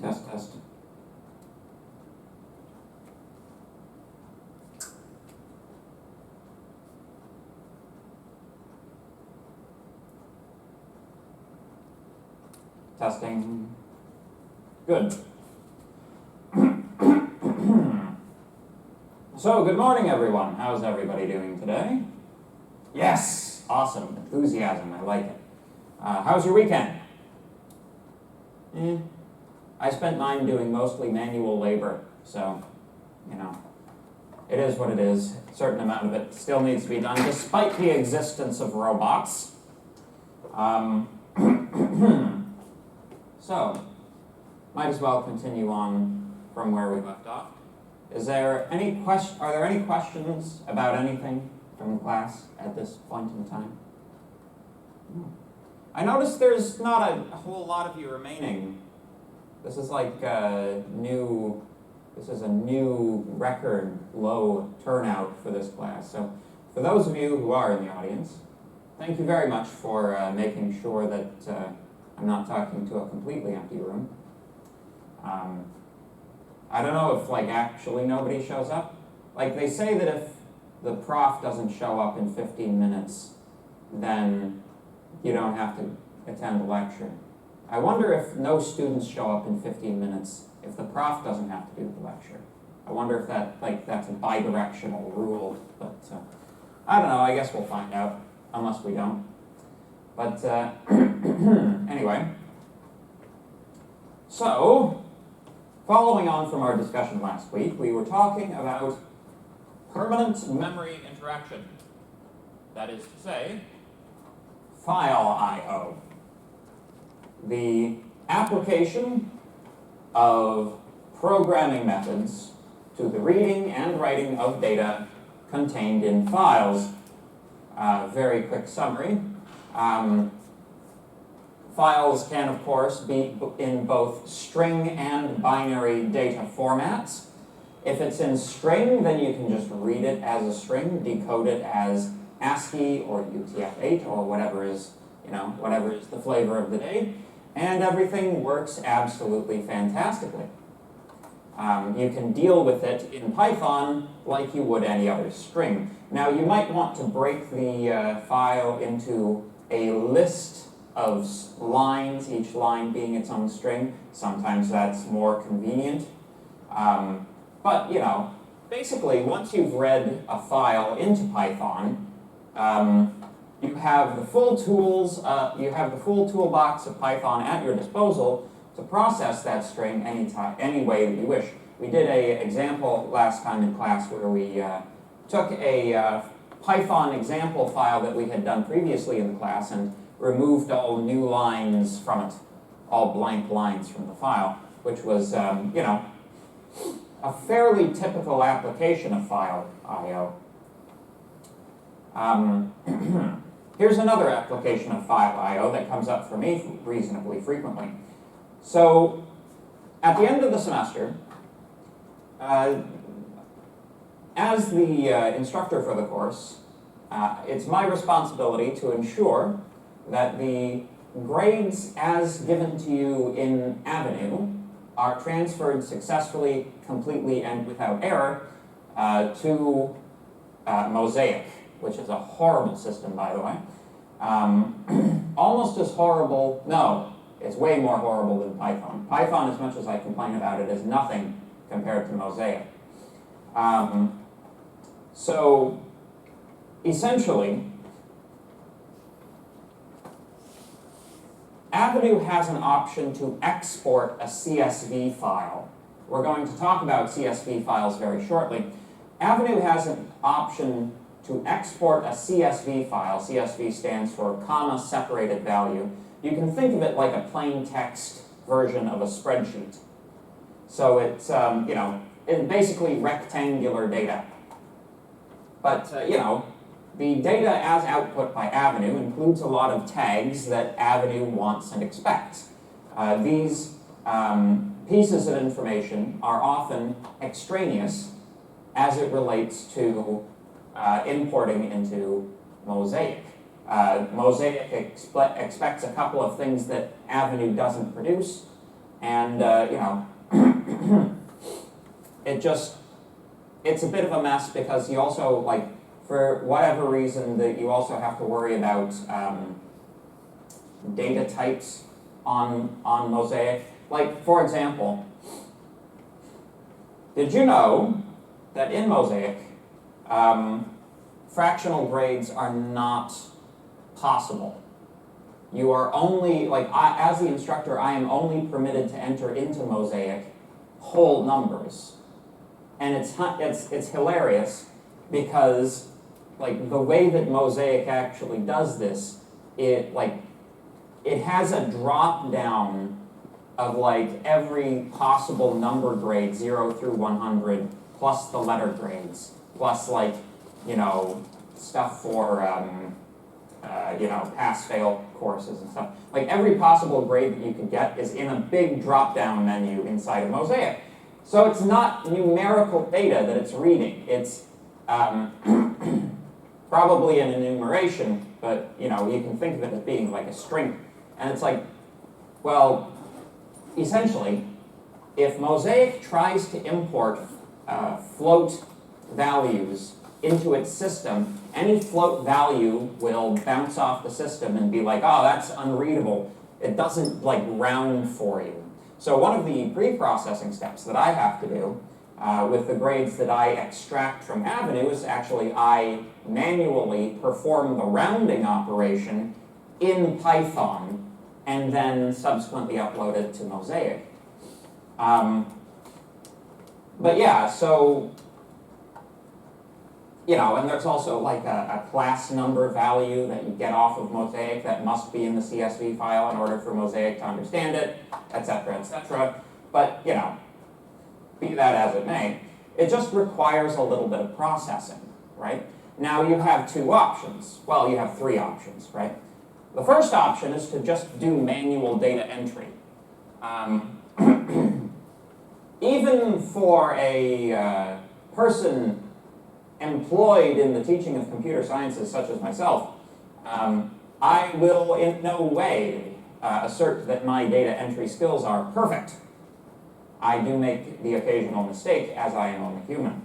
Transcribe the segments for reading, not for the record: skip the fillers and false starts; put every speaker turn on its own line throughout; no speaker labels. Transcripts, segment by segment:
Test, test. Testing. Good. So, good morning, everyone. How's everybody doing today? Yes! Awesome. Enthusiasm. I like it. How's your weekend? I spent mine doing mostly manual labor, so, you know, it is what it is. A certain amount of it still needs to be done, despite the existence of robots. So, might as well continue on from where we left off. Are there any questions about anything from the class at this point in time? I noticed there's not a whole lot of you remaining. This is like a new record low turnout for this class. So for those of you who are in the audience, thank you very much for making sure that I'm not talking to a completely empty room. I don't know if actually nobody shows up. They say that if the prof doesn't show up in 15 minutes, then you don't have to attend the lecture. I wonder if no students show up in 15 minutes if the prof doesn't have to do the lecture. I wonder if that's a bidirectional rule, but I don't know, I guess we'll find out, unless we don't. But anyway, so following on from our discussion last week, we were talking about permanent memory interaction. That is to say, file I/O. The application of programming methods to the reading and writing of data contained in files. Very quick summary. Files can, of course, be in both string and binary data formats. If it's in string, then you can just read it as a string, decode it as ASCII or UTF-8 or whatever is the flavor of the day, and everything works absolutely fantastically. You can deal with it in Python like you would any other string. Now, you might want to break the file into a list of lines, each line being its own string. Sometimes that's more convenient. But, basically, once you've read a file into Python, you have the full tools, you have the full toolbox of Python at your disposal to process that string any way that you wish. We did an example last time in class where we took a Python example file that we had done previously in the class and removed all new lines from it, all blank lines from the file, which was, a fairly typical application of file I/O. Here's another application of file I/O that comes up for me reasonably frequently. So, at the end of the semester, as the instructor for the course, it's my responsibility to ensure that the grades as given to you in Avenue are transferred successfully, completely, and without error to Mosaic, which is a horrible system, by the way. Almost as horrible, no, it's way more horrible than Python. Python, as much as I complain about it, is nothing compared to Mosaic. So, essentially, Avenue has an option to export a CSV file. We're going to talk about CSV files very shortly. Avenue has an option to export a CSV file. CSV stands for comma separated value. You can think of it like a plain text version of a spreadsheet. So it's, it's basically rectangular data. But, the data as output by Avenue includes a lot of tags that Avenue wants and expects. These pieces of information are often extraneous as it relates to importing into Mosaic. Mosaic expects a couple of things that Avenue doesn't produce. And, you know, it's a bit of a mess because you also, like, for whatever reason, that you also have to worry about data types on Mosaic. Like, for example, did you know that in Mosaic, fractional grades are not possible? You are only, like, as the instructor, I am only permitted to enter into Mosaic whole numbers. And it's hilarious because, like, the way that Mosaic actually does this, it has a drop down of, like, every possible number grade, 0 through 100, plus the letter grades, plus, like, you know, stuff for, you know, pass-fail courses and stuff. Like, every possible grade that you could get is in a big drop-down menu inside of Mosaic. So it's not numerical data that it's reading. It's probably an enumeration, but, you know, you can think of it as being like a string. And it's like, well, essentially, if Mosaic tries to import float values into its system, any float value will bounce off the system and be like, oh, that's unreadable. It doesn't, like, round for you. So one of the pre-processing steps that I have to do with the grades that I extract from Avenue is actually I manually perform the rounding operation in Python and then subsequently upload it to Mosaic. But yeah, so, you know, and there's also like a class number value that you get off of Mosaic that must be in the CSV file in order for Mosaic to understand it, etc., etc. But, you know, be that as it may, it just requires a little bit of processing, right? Now you have two options. Well, you have three options, right? The first option is to just do manual data entry. Even for a person employed in the teaching of computer sciences, such as myself, I will in no way assert that my data entry skills are perfect. I do make the occasional mistake, as I am only human.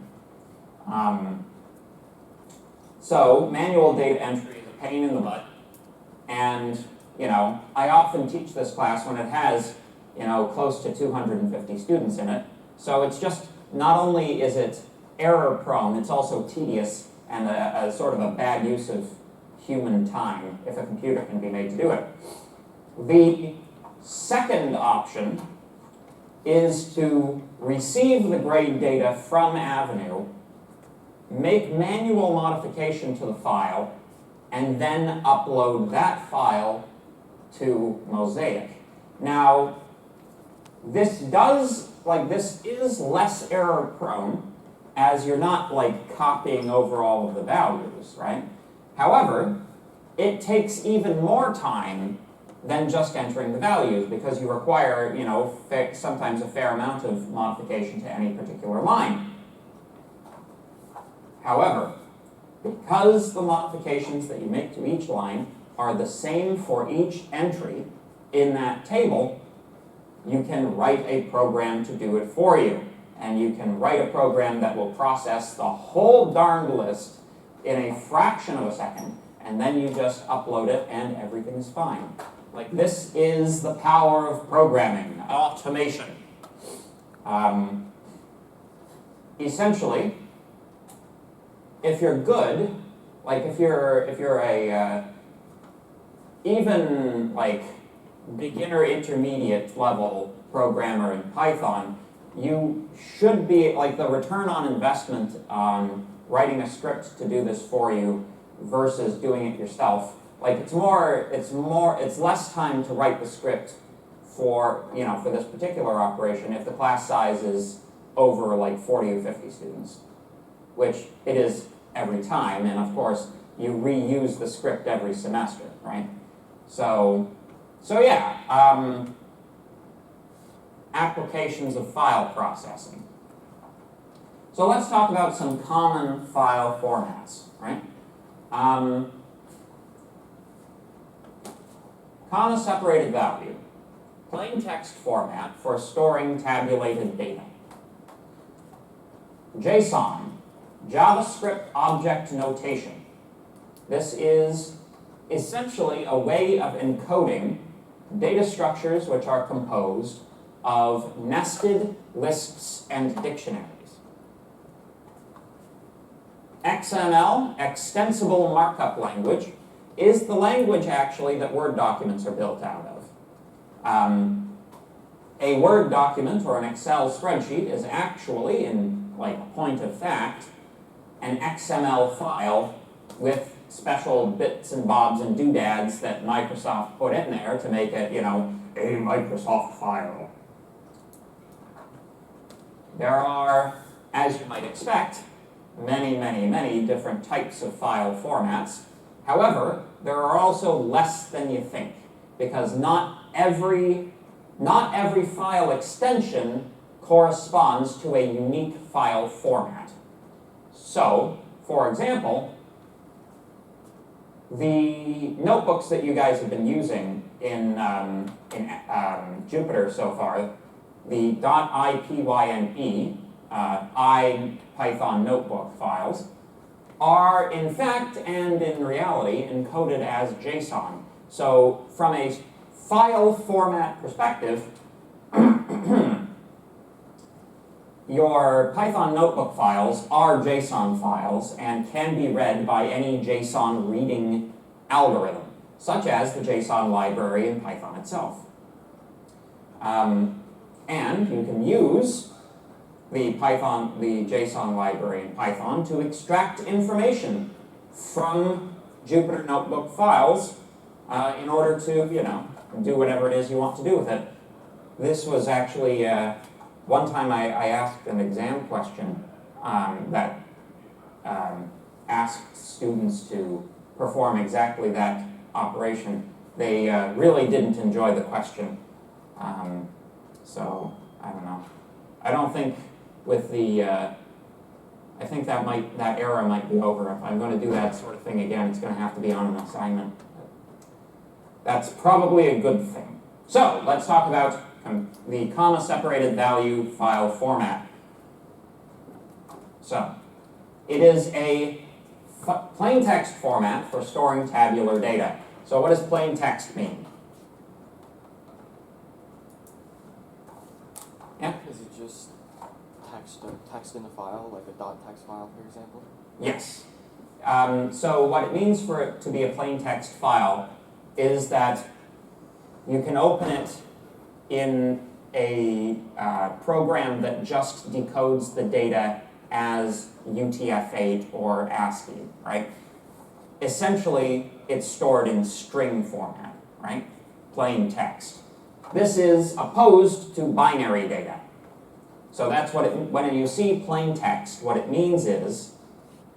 So manual data entry is a pain in the butt, and, you know, I often teach this class when it has, you know, close to 250 students in it. So it's just, not only is it error prone, it's also tedious and a sort of a bad use of human time if a computer can be made to do it. The second option is to receive the grade data from Avenue, make manual modification to the file, and then upload that file to Mosaic. Now, this is less error prone, as you're not, like, copying over all of the values, right? However, it takes even more time than just entering the values because you require, you know, sometimes a fair amount of modification to any particular line. However, because the modifications that you make to each line are the same for each entry in that table, you can write a program to do it for you. And you can write a program that will process the whole darned list in a fraction of a second, and then you just upload it and everything is fine. Like, this is the power of programming, automation. Essentially, if you're good, like if you're a even like beginner intermediate level programmer in Python, you should be, like, the return on investment on writing a script to do this for you versus doing it yourself. Like, it's less time to write the script for, you know, for this particular operation if the class size is over like 40 or 50 students, which it is every time, and of course you reuse the script every semester, right? So yeah, applications of file processing. So let's talk about some common file formats, right? Comma separated value. plain text format for storing tabulated data. Json, JavaScript Object Notation. This is essentially a way of encoding data structures which are composed of nested lists and dictionaries. XML, Extensible Markup Language, is the language actually that Word documents are built out of. A Word document or an Excel spreadsheet is actually, in like point of fact, an XML file with special bits and bobs and doodads that Microsoft put in there to make it, you know, a Microsoft file. There are, as you might expect, many different types of file formats. However, there are also less than you think, because not every file extension corresponds to a unique file format. So, for example, the notebooks that you guys have been using in Jupyter so far, the .ipyne, IPython notebook files, are in fact and in reality encoded as JSON. So from a file format perspective, your Python notebook files are JSON files and can be read by any JSON reading algorithm, such as the JSON library in Python itself. And you can use the JSON library in Python to extract information from Jupyter Notebook files in order to, you know, do whatever it is you want to do with it. This was actually, one time I asked an exam question that asked students to perform exactly that operation. They really didn't enjoy the question. So, I don't know. I don't think with the, I think that era might be over. If I'm going to do that sort of thing again, it's going to have to be on an assignment. That's probably a good thing. So, let's talk about the comma-separated value file format. So, it is a plain text format for storing tabular data. So what does plain text mean? Yeah?
Is it just text in a file, like a .text file, for example?
Yes. So what it means for it to be a plain text file is that you can open it in a program that just decodes the data as UTF-8 or ASCII, right? Essentially, it's stored in string format, right? Plain text. This is opposed to binary data. So that's what when you see plain text, what it means is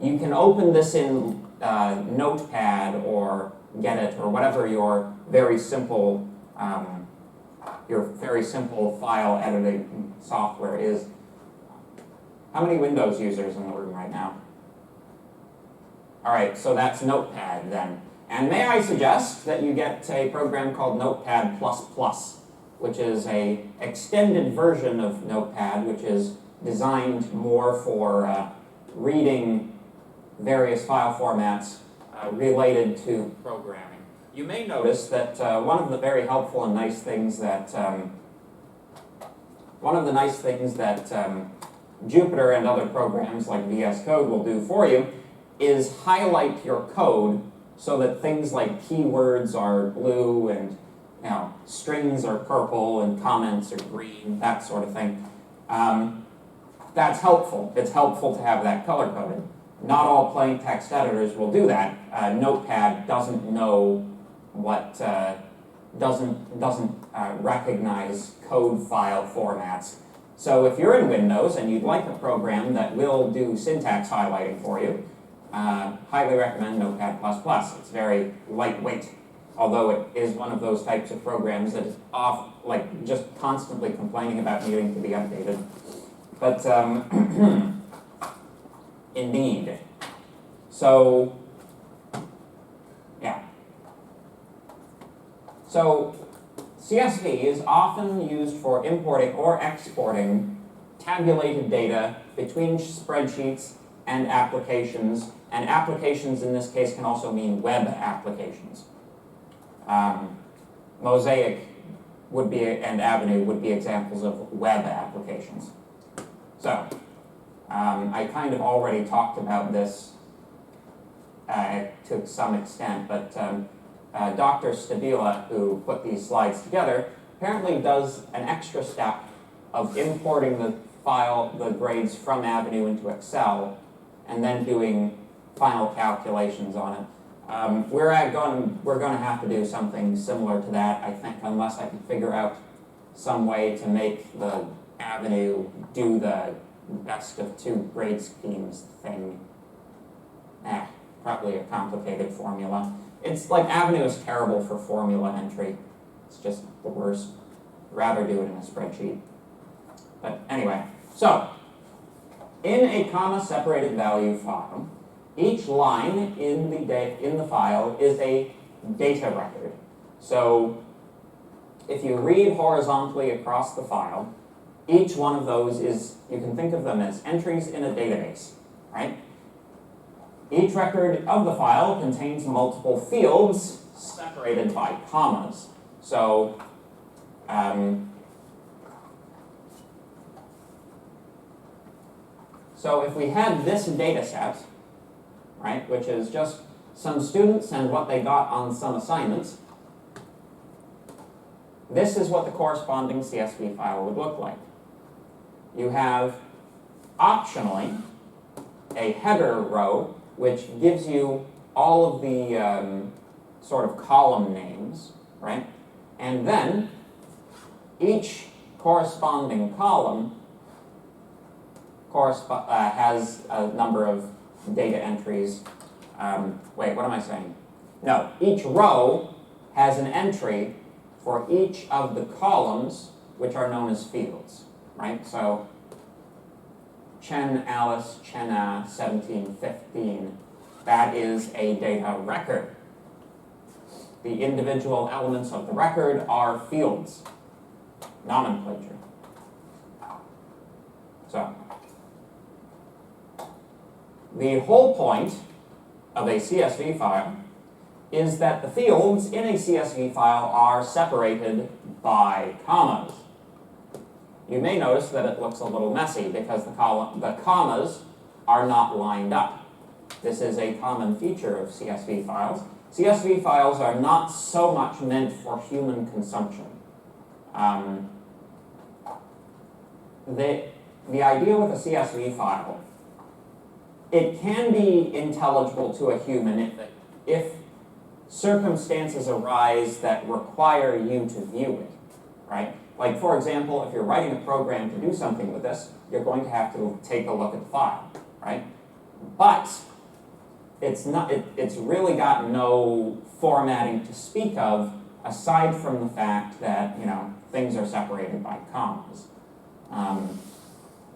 you can open this in Notepad or Gedit or whatever your very simple file editing software is. How many Windows users in the room right now? All right, so that's Notepad then. And may I suggest that you get a program called Notepad++, which is a extended version of Notepad, which is designed more for reading various file formats related to programming. You may notice that one of the very helpful and nice things that Jupyter and other programs like VS Code will do for you is highlight your code so that things like keywords are blue and strings are purple and comments are green, that sort of thing. That's helpful. It's helpful to have that color coded. Not all plain text editors will do that. Notepad doesn't know what doesn't recognize code file formats. So if you're in Windows and you'd like a program that will do syntax highlighting for you, highly recommend Notepad++. It's very lightweight, although it is one of those types of programs that is just constantly complaining about needing to be updated. But indeed. So, yeah. So CSV is often used for importing or exporting tabulated data between spreadsheets and applications in this case can also mean web applications. Mosaic would be, and Avenue would be examples of web applications. So, I kind of already talked about this to some extent, but Dr. Stabila, who put these slides together, apparently does an extra step of importing the file, the grades from Avenue into Excel, and then doing final calculations on it. We're going to have to do something similar to that, I think, unless I can figure out some way to make the Avenue do the best of two grade schemes thing. Probably a complicated formula. It's like Avenue is terrible for formula entry. It's just the worst. I'd rather do it in a spreadsheet. But anyway, so in a comma-separated value file, each line in the file is a data record. So if you read horizontally across the file, each one of those is, you can think of them as entries in a database, right? Each record of the file contains multiple fields separated by commas. So, if we had this data set, right, which is just some students and what they got on some assignments, this is what the corresponding CSV file would look like. You have, optionally, a header row, which gives you all of the sort of column names, right? And then each corresponding column has a number of data entries. Wait, what am I saying? No, each row has an entry for each of the columns, which are known as fields, right? So Chen Alice, Chenna, 1715, that is a data record. The individual elements of the record are fields, nomenclature. So, the whole point of a CSV file is that the fields in a CSV file are separated by commas. You may notice that it looks a little messy because the commas are not lined up. This is a common feature of CSV files. CSV files are not so much meant for human consumption. The idea with a CSV file, it can be intelligible to a human if circumstances arise that require you to view it, right? Like, for example, if you're writing a program to do something with this, you're going to have to take a look at the file, right? But it's really got no formatting to speak of aside from the fact that, you know, things are separated by commas.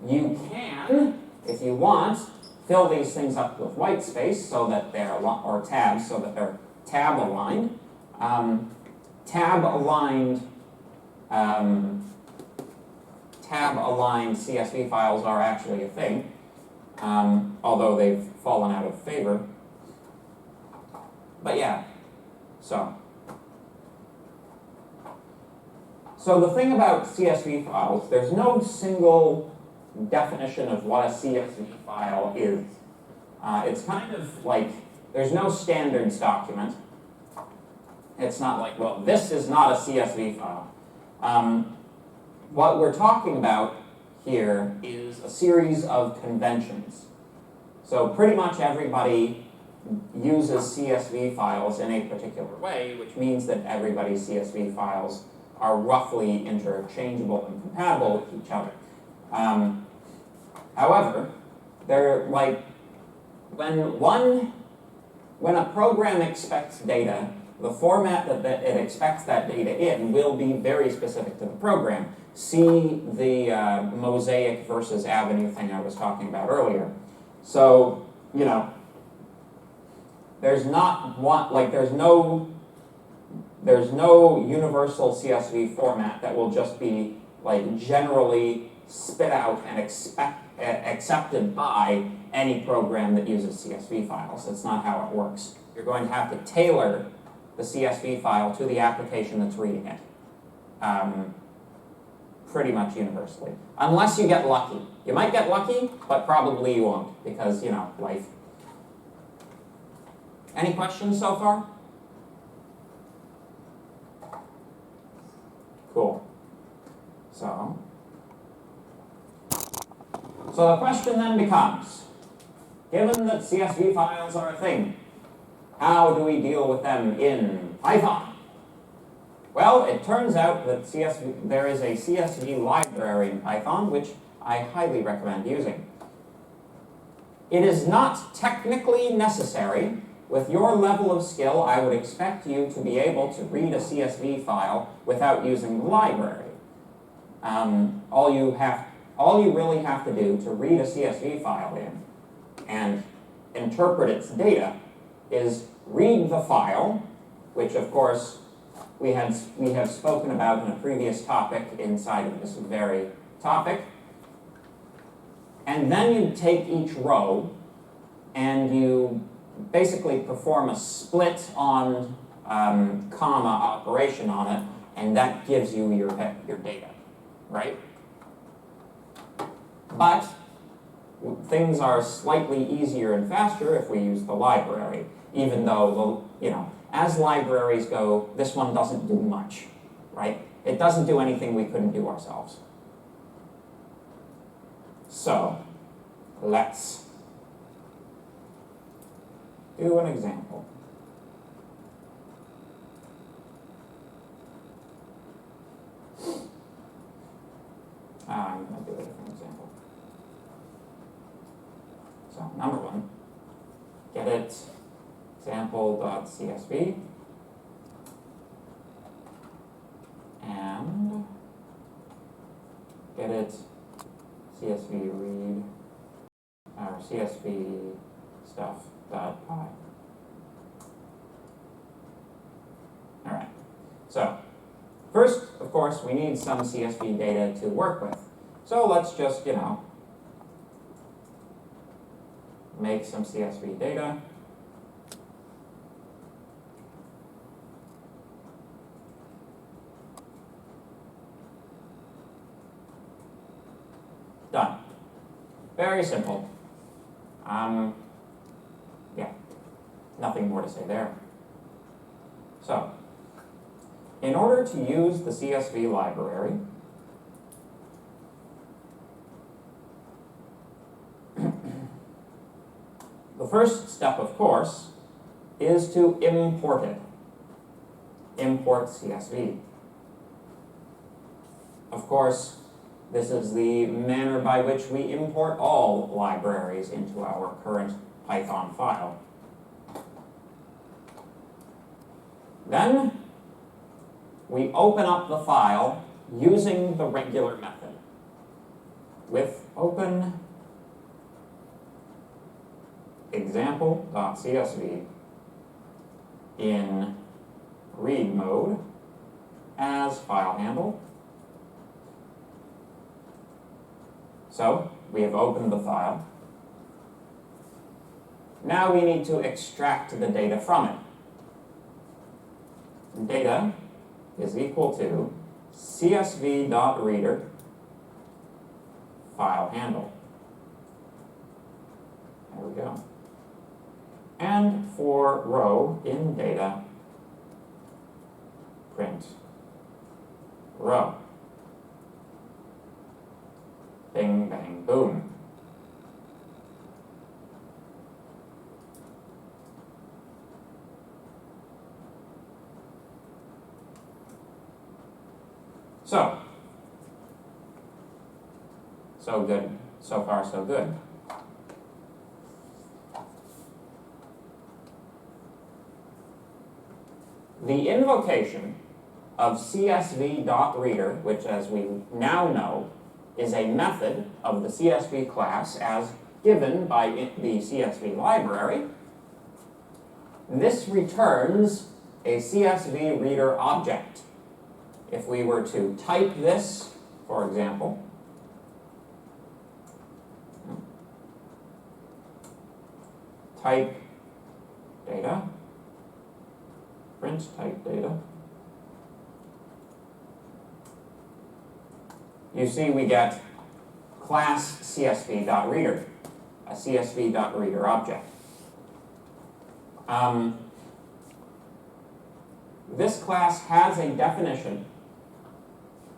You can, if you want, fill these things up with white space so that they're, or tabs, so that they're tab aligned. Tab aligned CSV files are actually a thing, although they've fallen out of favor. But yeah, so the thing about CSV files, there's no single definition of what a CSV file is. It's kind of like, there's no standards document. It's not like, well, this is not a CSV file. What we're talking about here is a series of conventions. So pretty much everybody uses CSV files in a particular way, which means that everybody's CSV files are roughly interchangeable and compatible with each other. However, they're like, when a program expects data, the format that it expects that data in will be very specific to the program. See the Mosaic versus Avenue thing I was talking about earlier. So, you know, there's there's no universal CSV format that will just be like generally spit out and accepted by any program that uses CSV files. That's not how it works. You're going to have to tailor the CSV file to the application that's reading it. Pretty much universally. Unless you get lucky. You might get lucky, but probably you won't, because, you know, life. Any questions so far? Cool. So the question then becomes, given that CSV files are a thing, how do we deal with them in Python? Well, it turns out that there is a CSV library in Python, which I highly recommend using. It is not technically necessary. With your level of skill, I would expect you to be able to read a CSV file without using the library. All you really have to do to read a CSV file in and interpret its data is read the file, which of course we have spoken about in a previous topic inside of this very topic. And then you take each row and you basically perform a split on comma operation on it, and that gives you your data, right? But things are slightly easier and faster if we use the library, even though, you know, as libraries go, this one doesn't do much, right? It doesn't do anything we couldn't do ourselves. So, let's do an example. I'm going to do a different example. So, number one, get it example.csv and get it csv read or csv stuff.py. Alright, so first, of course, we need some CSV data to work with. So let's just, you know, make some CSV data. Done. Very simple. Yeah, nothing more to say there. So, in order to use the CSV library, the first step, of course, is to import it. Import CSV. Of course, this is the manner by which we import all libraries into our current Python file. Then, we open up the file using the regular method with open example.csv in read mode as file handle. So, we have opened the file. Now we need to extract the data from it. Data is equal to csv.reader file handle. There we go. And for row in data, print row. Bing, bang, boom. So good. So far, so good. The invocation of csv.reader, which as we now know, is a method of the CSV class as given by the CSV library. This returns a CSV Reader object. If we were to type this, for example, type data, print type data, you see we get class CSV.Reader, a CSV.Reader object. This class has a definition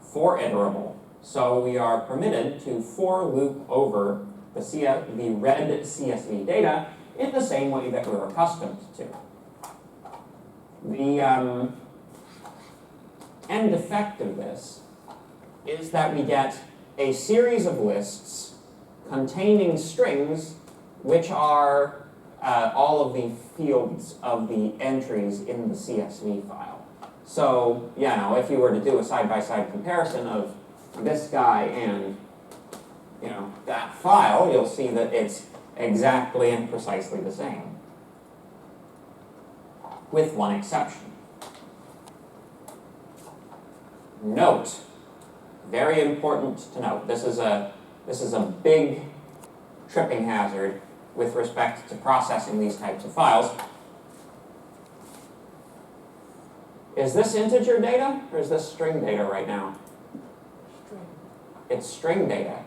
for iterable, so we are permitted to for loop over the read CSV data in the same way that we're accustomed to. The end effect of this is that we get a series of lists containing strings which are all of the fields of the entries in the CSV file. So, you know, if you were to do a side-by-side comparison of this guy and, you know, that file, you'll see that it's exactly and precisely the same, with one exception. Note, very important to note, this is a big tripping hazard with respect to processing these types of files. Is this integer data or is this string data right now?
String.
It's string data.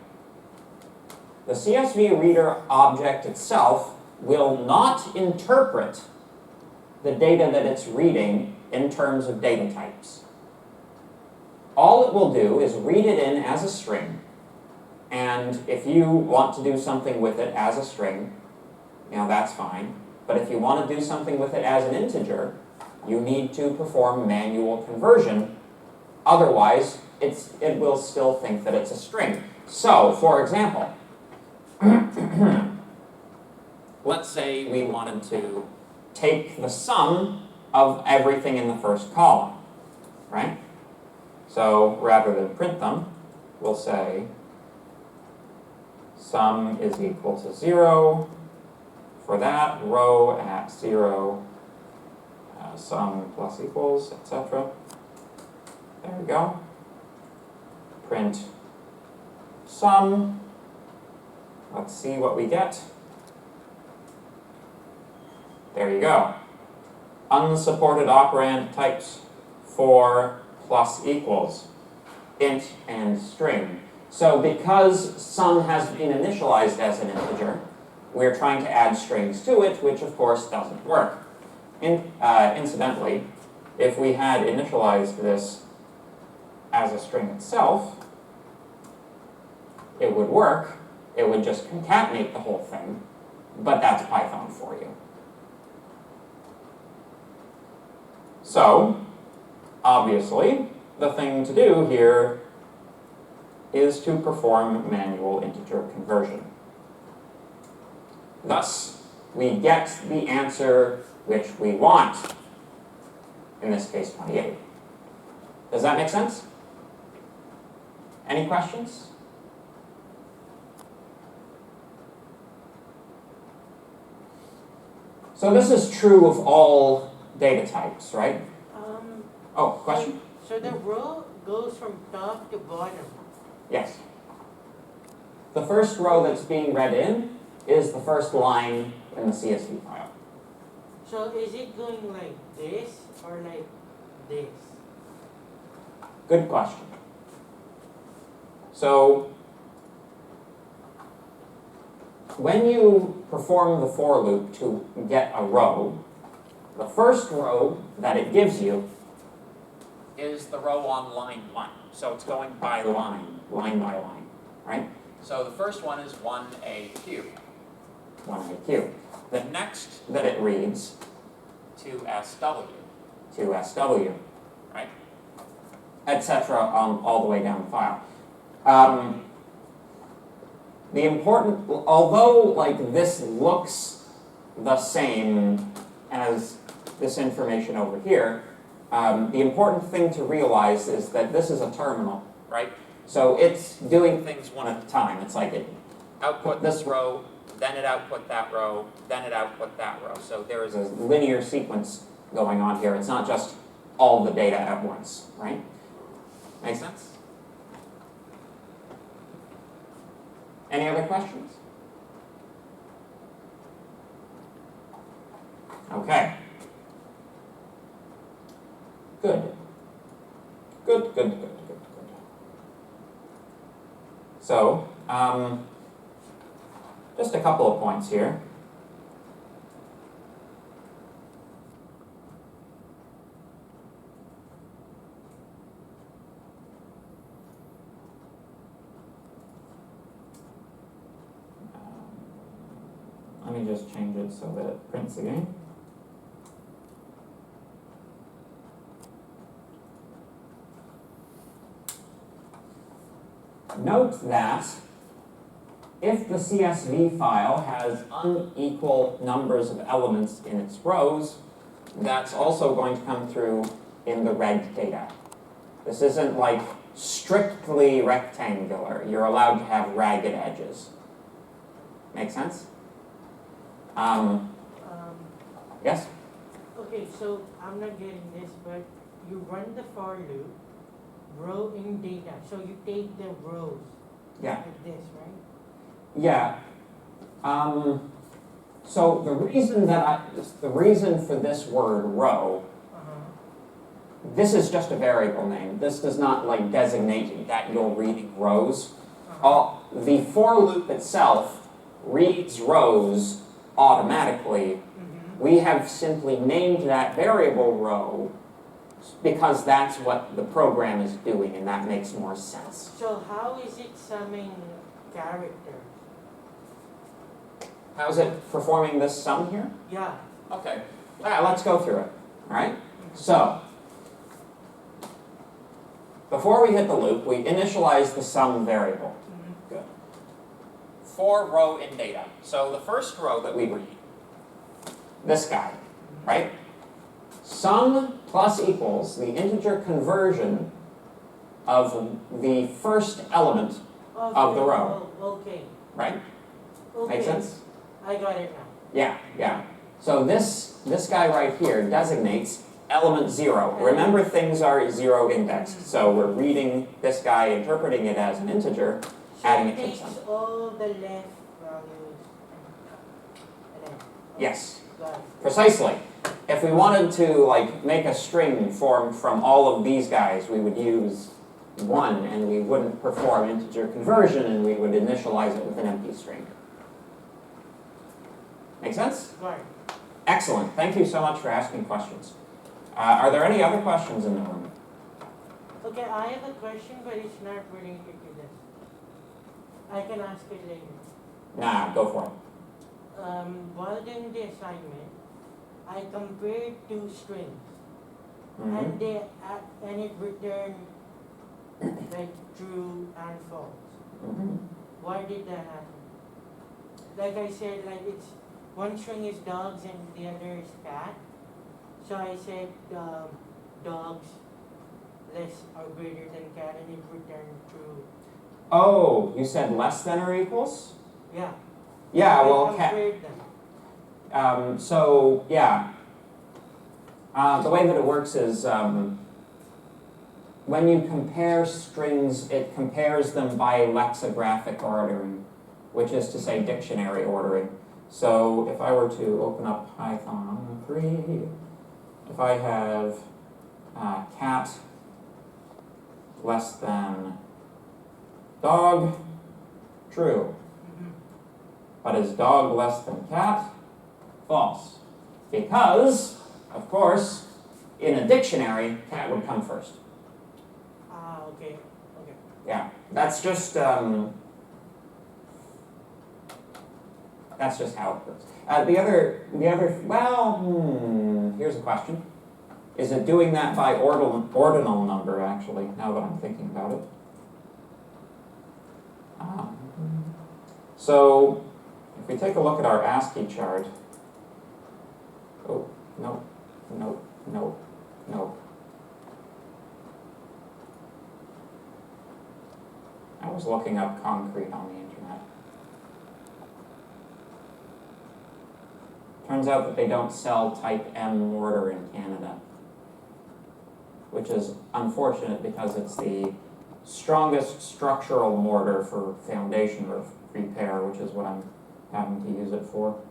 The CSV Reader object itself will not interpret the data that it's reading in terms of data types. All it will do is read it in as a string, and if you want to do something with it as a string, you know, that's fine. But if you want to do something with it as an integer, you need to perform manual conversion. Otherwise, it will still think that it's a string. So, for example, let's say we wanted to take the sum of everything in the first column, right? So, rather than print them, we'll say sum is equal to 0 for that row at 0, sum plus equals, etc. There we go. Print sum. Let's see what we get. There you go. Unsupported operand types for plus equals, int and string. So because sum has been initialized as an integer, we're trying to add strings to it, which of course doesn't work. Incidentally, if we had initialized this as a string itself, it would work. It would just concatenate the whole thing, but that's Python for you. So, obviously, the thing to do here is to perform manual integer conversion. Thus, we get the answer which we want, in this case 28. Does that make sense? Any questions? So this is true of all data types, right? Oh, question?
So the row goes from top to bottom.
Yes. The first row that's being read in is the first line in the CSV file.
So is it going like this or like this?
Good question. So, when you perform the for loop to get a row, the first row that it gives you is the row on line 1. So it's going by line by line, right? So the first one is 1AQ. 1AQ. The next that it reads, 2SW. 2SW, right? Etc. all the way down the file. The important, although like this looks the same as this information over here, the important thing to realize is that this is a terminal, right? So it's doing things one at a time. It's like it output this row, then it output that row, then it output that row. So there is a linear sequence going on here. It's not just all the data at once, right? Make sense? Any other questions? Okay. Good. Good. So, just a couple of points here. Let me just change it so that it prints again. Note that if the CSV file has unequal numbers of elements in its rows, that's also going to come through in the red data. This isn't like strictly rectangular. You're allowed to have ragged edges. Make sense? Yes?
Okay, so I'm not getting this, but you run the for loop, row in data. So you take the rows like this, right?
Yeah. So the reason for this word row, this is just a variable name. This does not like designate that you're reading rows. The for loop itself reads rows automatically. We have simply named that variable row because that's what the program is doing, and that makes more sense.
So how is it summing characters?
How is it performing this sum here?
Yeah.
Okay. Let's go through it. All right. So before we hit the loop, we initialize the sum variable. Good. For row in data. So the first row that we read, this guy, right? Sum plus equals the integer conversion of the first element of the row.
Okay.
Right?
Okay.
Make sense?
I got it now.
Yeah. So this guy right here designates element 0. Remember, things are 0 indexed. So we're reading this guy, interpreting it as an integer, adding it to the sum.
Takes all the left values.
Yes.
Got it.
Precisely. If we wanted to like make a string formed from all of these guys, we would use 1 and we wouldn't perform integer conversion and we would initialize it with an empty string. Make sense?
Got it.
Excellent. Thank you so much for asking questions. Are there any other questions in the room?
Okay, I have a question, but it's not related to this. I can ask it later.
Nah, go for it.
While doing the assignment, I compared two strings,
Mm-hmm.
and it returned like true and false.
Mm-hmm.
Why did that happen? Like I said, like it's one string is dogs and the other is cat. So I said dogs less or greater than cat, and it returned true.
Oh, you said less than or equals?
Yeah.
Yeah,
I
well,
compared them.
so, yeah. The way that it works is when you compare strings, it compares them by lexicographic ordering, which is to say dictionary ordering. So if I were to open up Python 3, if I have cat less than dog, true. But is dog less than cat? False. Because, of course, in a dictionary, cat would come first.
Okay.
Yeah, that's just how it works. Here's a question. Is it doing that by ordinal number, actually, now that I'm thinking about it? So, if we take a look at our ASCII chart, oh, no. I was looking up concrete on the internet. Turns out that they don't sell type M mortar in Canada. which is unfortunate because it's the strongest structural mortar for foundation repair, which is what I'm having to use it for.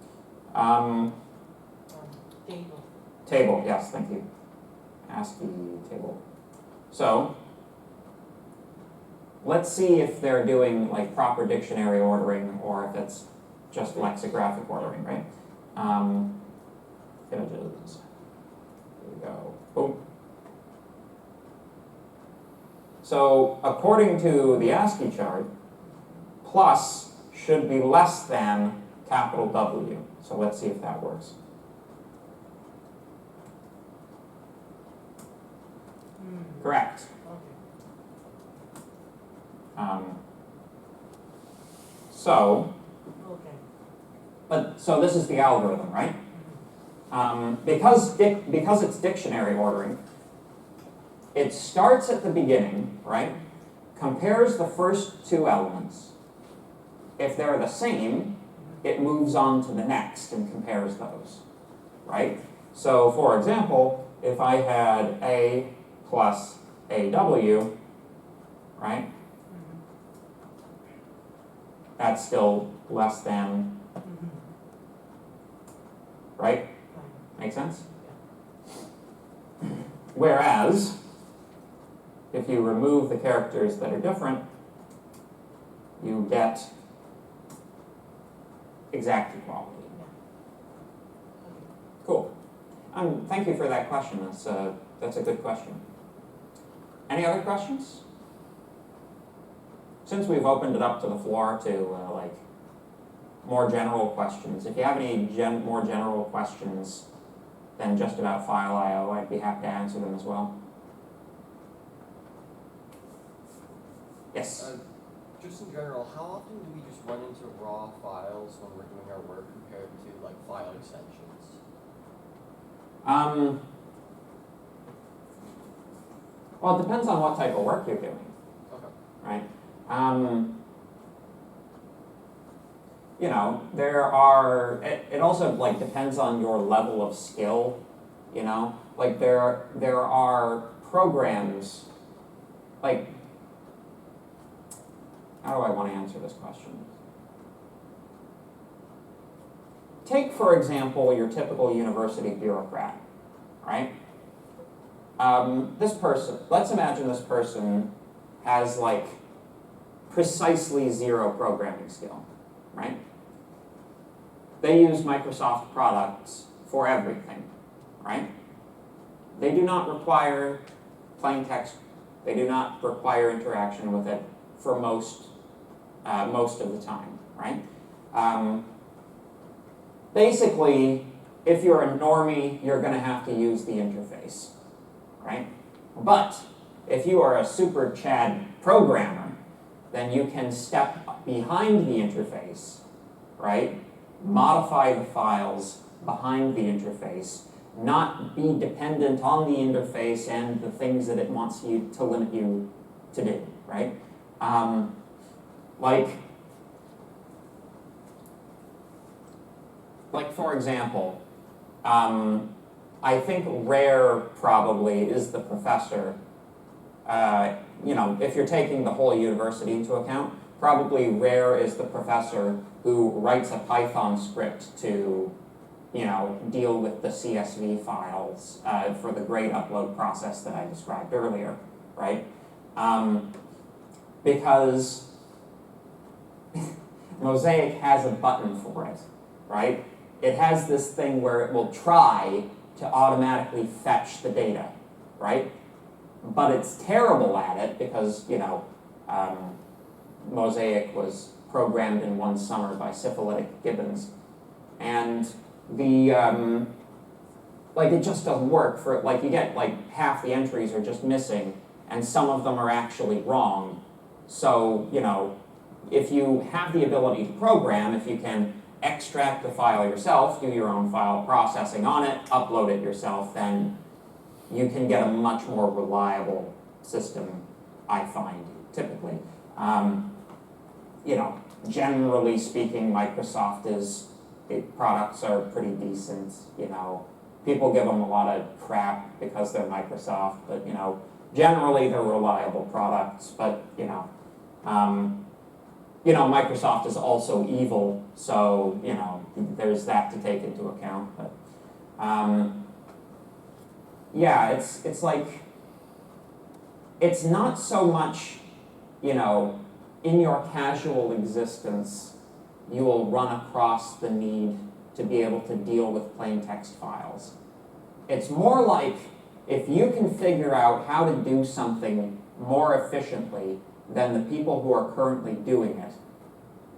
Table.
Table, yes, thank you. ASCII table. So, let's see if they're doing like proper dictionary ordering or if it's just lexicographic ordering, right? Images. Here we go. Boom. So, according to the ASCII chart, plus should be less than capital W. So let's see if that works. Correct. So this is the algorithm, right? Because it's dictionary ordering, it starts at the beginning, right? Compares the first two elements. If they're the same, it moves on to the next and compares those, right? So, for example, if I had A plus AW, right? That's still less than, right? Make sense? Whereas, if you remove the characters that are different, you get exact equality. Cool. Thank you for that question. That's a good question. Any other questions? Since we've opened it up to the floor to like more general questions, if you have any more general questions than just about file I/O, I'd be happy to answer them as well. Yes?
Just in general, how often do we just run into raw files when we're doing our work compared to like file extensions?
Well, it depends on what type of work you're doing.
Okay.
Right? You know, there are, it also like depends on your level of skill, you know? Like there are programs, like, how do I want to answer this question? Take, for example, your typical university bureaucrat, right? This person, let's imagine this person has like precisely zero programming skill, right? They use Microsoft products for everything, right? They do not require plain text. They do not require interaction with it for most of the time, right? Basically, if you're a normie, you're going to have to use the interface, right? But if you are a super Chad programmer, then you can step behind the interface, right? Modify the files behind the interface, not be dependent on the interface and the things that it wants you to limit you to do, right? Like for example, I think rare probably is the professor. You know, if you're taking the whole university into account, probably rare is the professor who writes a Python script to, you know, deal with the CSV files for the grade upload process that I described earlier, right? Because Mosaic has a button for it, right? It has this thing where it will try to automatically fetch the data, right? But it's terrible at it because, you know, Mosaic was programmed in one summer by syphilitic gibbons. And the, like it just doesn't work for, like you get like half the entries are just missing and some of them are actually wrong. So, you know, if you have the ability to program, if you can extract the file yourself, do your own file processing on it, upload it yourself, then you can get a much more reliable system, I find, typically. You know, generally speaking, Microsoft products are pretty decent, you know. people give them a lot of crap because they're Microsoft, but generally they're reliable products. But Microsoft is also evil, so there's that to take into account. But yeah, it's like it's not so much in your casual existence you will run across the need to be able to deal with plain text files. It's more like if you can figure out how to do something more efficiently than the people who are currently doing it,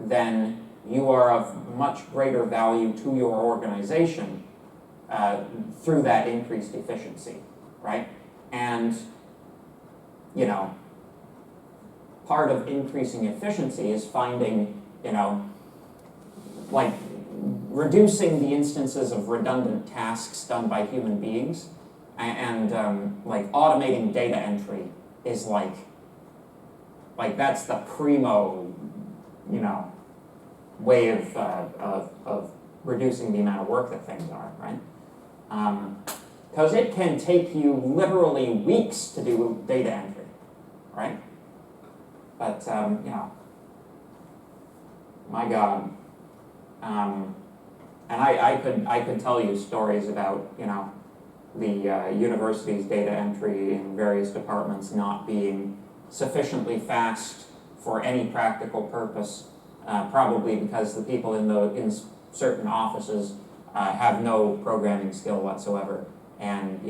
then you are of much greater value to your organization through that increased efficiency, right? And, part of increasing efficiency is finding, like reducing the instances of redundant tasks done by human beings, and like automating data entry is like that's the primo, way of reducing the amount of work that things are, right? Because it can take you literally weeks to do data entry, right? But my God. And I could tell you stories about the university's data entry in various departments not being sufficiently fast for any practical purpose, probably because the people in certain offices have no programming skill whatsoever, and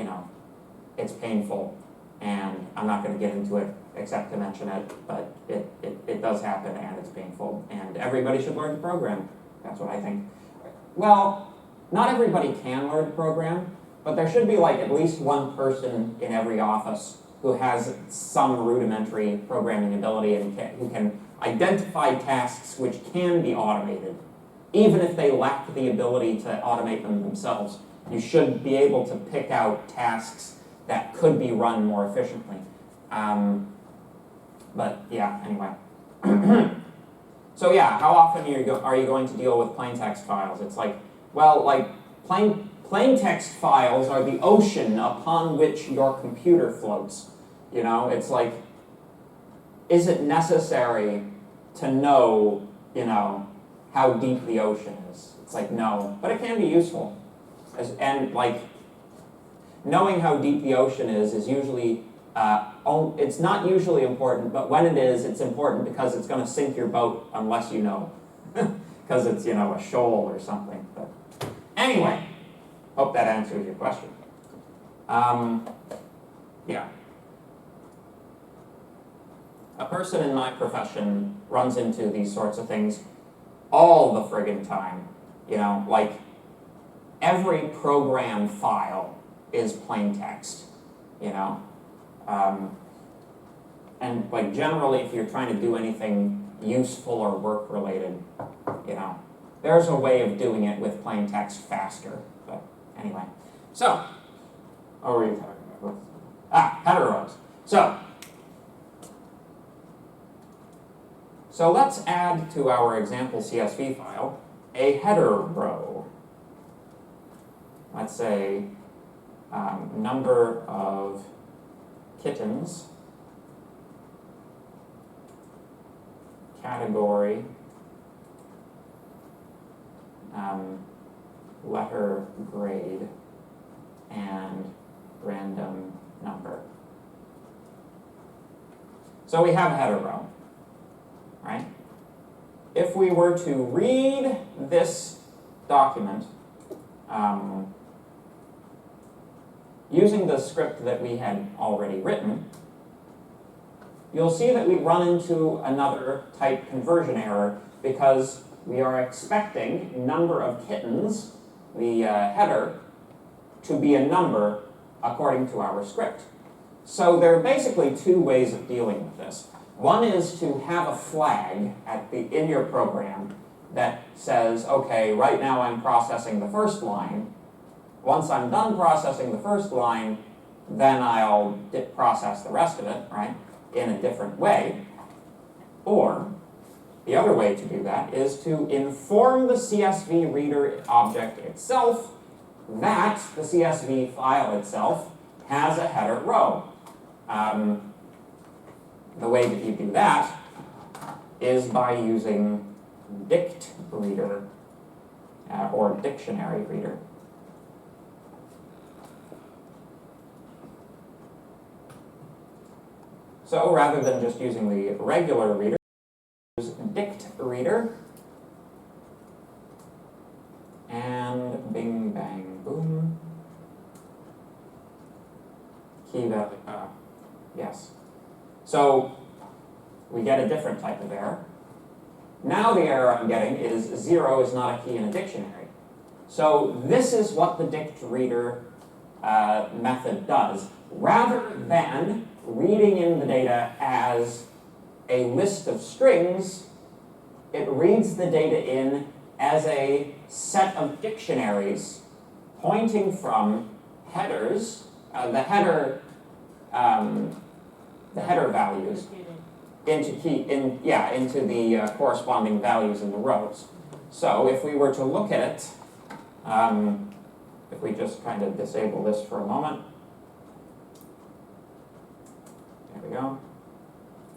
it's painful. And I'm not going to get into it except to mention it, but it does happen and it's painful, and everybody should learn to program. That's what I think. Well, not everybody can learn to program, but there should be like at least one person in every office who has some rudimentary programming ability and who can identify tasks which can be automated. Even if they lack the ability to automate them themselves, you should be able to pick out tasks that could be run more efficiently. But yeah, anyway. So yeah, how often are you going to deal with plain text files? It's like, well, like plain text files are the ocean upon which your computer floats. It's like, is it necessary to know, how deep the ocean is? It's like, no, but it can be useful. And like, knowing how deep the ocean is usually, it's not usually important, but when it is, it's important because it's going to sink your boat unless you know. Because it's, a shoal or something. But anyway, hope that answers your question. Yeah. A person in my profession runs into these sorts of things all the friggin' time. Like every program file is plain text, and like generally if you're trying to do anything useful or work related, there's a way of doing it with plain text faster. But anyway, so what were you talking about? Header rows. So let's add to our example CSV file a header row. Let's say number of kittens, category, letter grade, and random number. So we have a header row, right? If we were to read this document using the script that we had already written, you'll see that we run into another type conversion error because we are expecting number of kittens, the header, to be a number according to our script. So there are basically two ways of dealing with this. One is to have a flag in your program that says, okay, right now I'm processing the first line. Once I'm done processing the first line, then I'll process the rest of it, right, in a different way. Or the other way to do that is to inform the CSV Reader object itself that the CSV file itself has a header row. The way that you do that is by using Dict Reader or Dictionary Reader. So rather than just using the regular reader, use Dict Reader, and bing, bang, boom. Key value, yes. So we get a different type of error. Now the error I'm getting is 0 is not a key in a dictionary. So this is what the Dict Reader method does. Rather than reading in the data as a list of strings, it reads the data in as a set of dictionaries pointing from headers, the header values into the corresponding values in the rows. So if we were to look at it, if we just kind of disable this for a moment, there we go.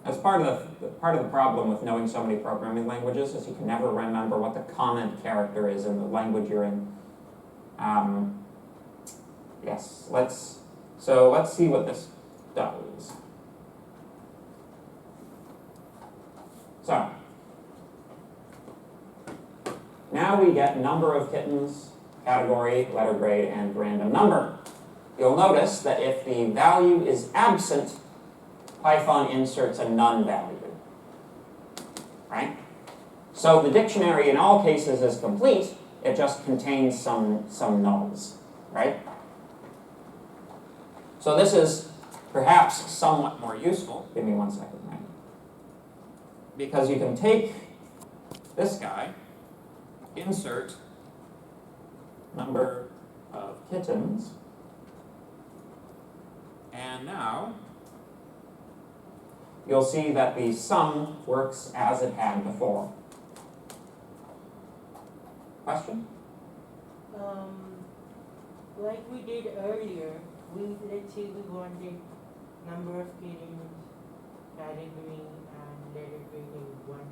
As part of the problem with knowing so many programming languages is you can never remember what the comment character is in the language you're in. Yes, let's see what this does. So now we get number of kittens, category, letter grade, and random number. You'll notice that if the value is absent, Python inserts a none value, right? So the dictionary in all cases is complete, it just contains some nulls, right? So this is perhaps somewhat more useful. Give me 1 second, right? Because you can take this guy, insert number of kittens, and now you'll see that the sum works as it had before. Question?
Like we did earlier, let's say we wanted number of kittens, category, and letter grade in one,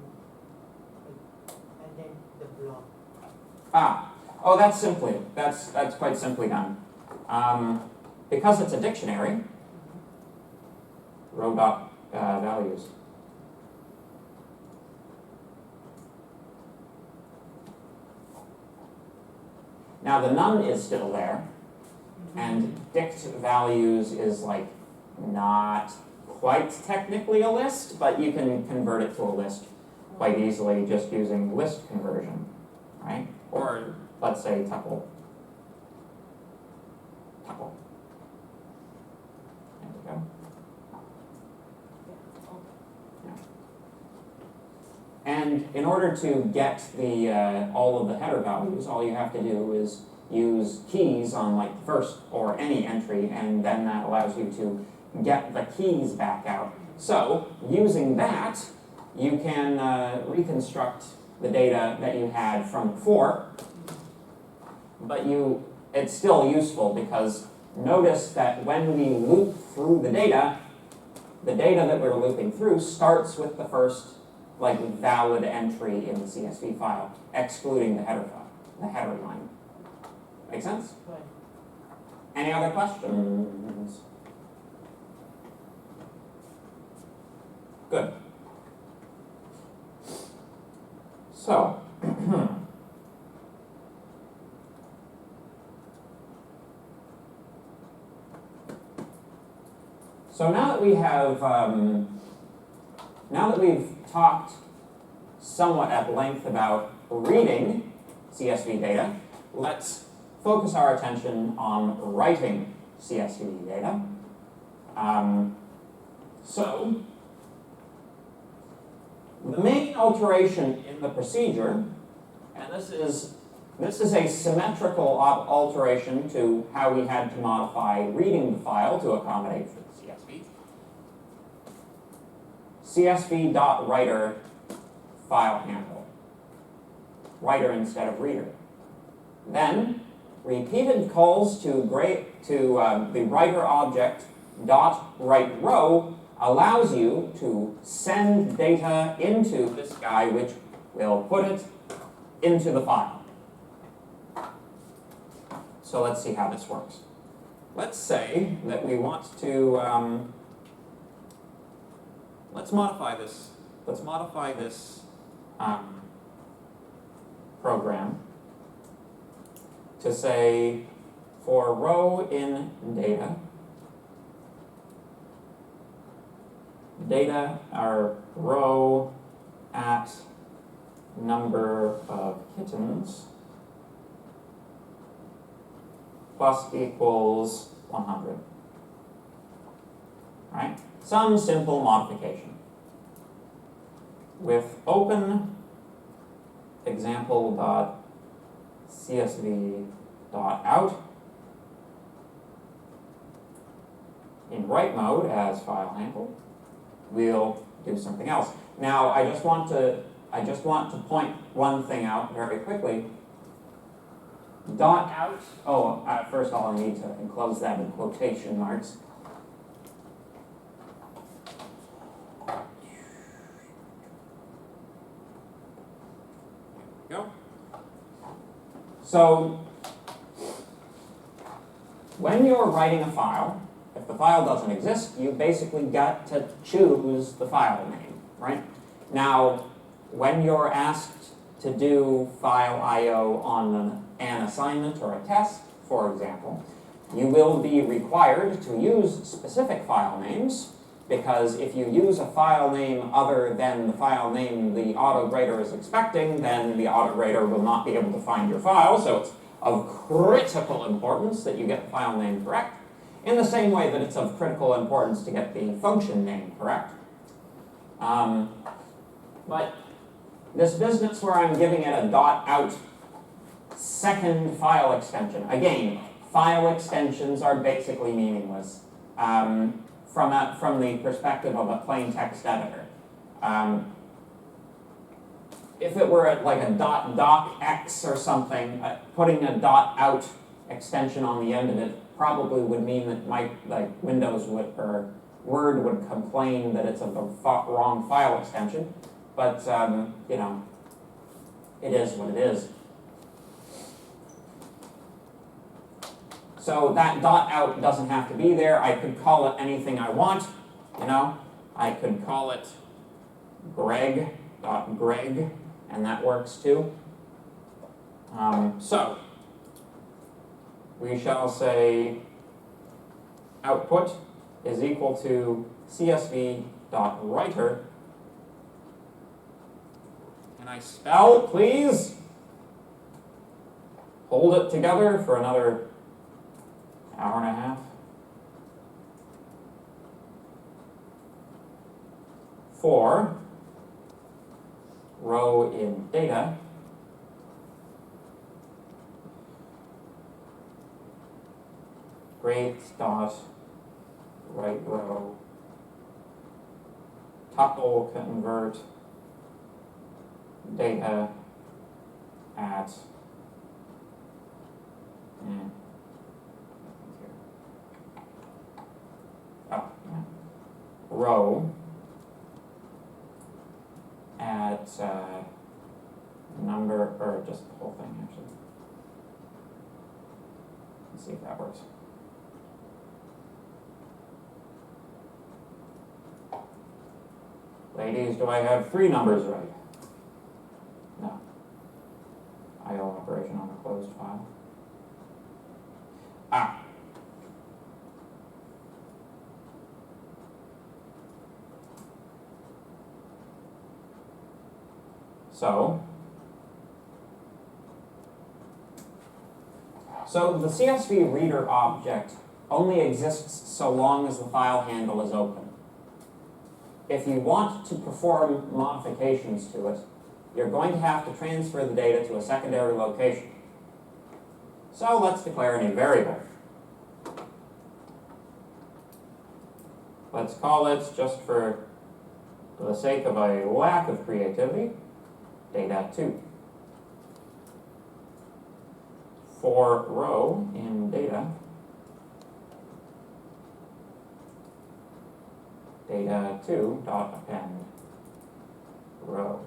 and then the block.
Oh, that's quite simply done. Because it's a dictionary, row dot values. Now the none is still there, and dict values is like not quite technically a list, but you can convert it to a list quite easily just using list conversion, right? Or let's say tuple. Tuple. There we go. And in order to get the all of the header values, all you have to do is use keys on like the first or any entry, and then that allows you to get the keys back out. So using that, you can reconstruct the data that you had from before, but it's still useful because notice that when we loop through the data that we're looping through starts with the first like valid entry in the CSV file, excluding the header file, the header line. Make sense?
Right.
Any other questions? Good. So, so now that we have, now that we've talked somewhat at length about reading CSV data, let's focus our attention on writing CSV data. So, the main alteration in the procedure, and this is a symmetrical alteration to how we had to modify reading the file to accommodate for the CSV. CSV.writer file handle. Writer instead of reader. Then repeated calls to the writer object dot write row allows you to send data into this guy, which will put it into the file. So let's see how this works. Let's say that we want to, let's modify this program to say, for row in data or row at number of kittens plus equals 100. Right? Some simple modification. With open example.csv.out in write mode as file handle, we'll do something else. Now, I just want to point one thing out very quickly. Dot out. Oh, first of all, I need to enclose that in quotation marks. There we go. So, when you're writing a file, if the file doesn't exist, you basically got to choose the file name, right? Now, when you're asked to do file I/O on an assignment or a test, for example, you will be required to use specific file names, because if you use a file name other than the file name the autograder is expecting, then the autograder will not be able to find your file, so it's of critical importance that you get the file name correct, in the same way that it's of critical importance to get the function name correct. But this business where I'm giving it a .out second file extension, again, file extensions are basically meaningless from the perspective of a plain text editor. If it were like a .docx or something, putting a .out extension on the end of it probably would mean that Windows would, or Word would complain that it's of the wrong file extension. But, you know, it is what it is. So that .out doesn't have to be there. I could call it anything I want, you know. I could call it Greg.Greg, and that works too. So, we shall say output is equal to csv.writer. Can I spell, please? Hold it together for another hour and a half. For row in data, write row, tuple convert data at row at number, or just the whole thing actually. Let's see if that works. Ladies, do I have 3 numbers right? No. I/O operation on a closed file. So the CSV Reader object only exists so long as the file handle is open. If you want to perform modifications to it, you're going to have to transfer the data to a secondary location. So let's declare a new variable. Let's call it, just for the sake of a lack of creativity, data2. For for row in data, data2 dot append row.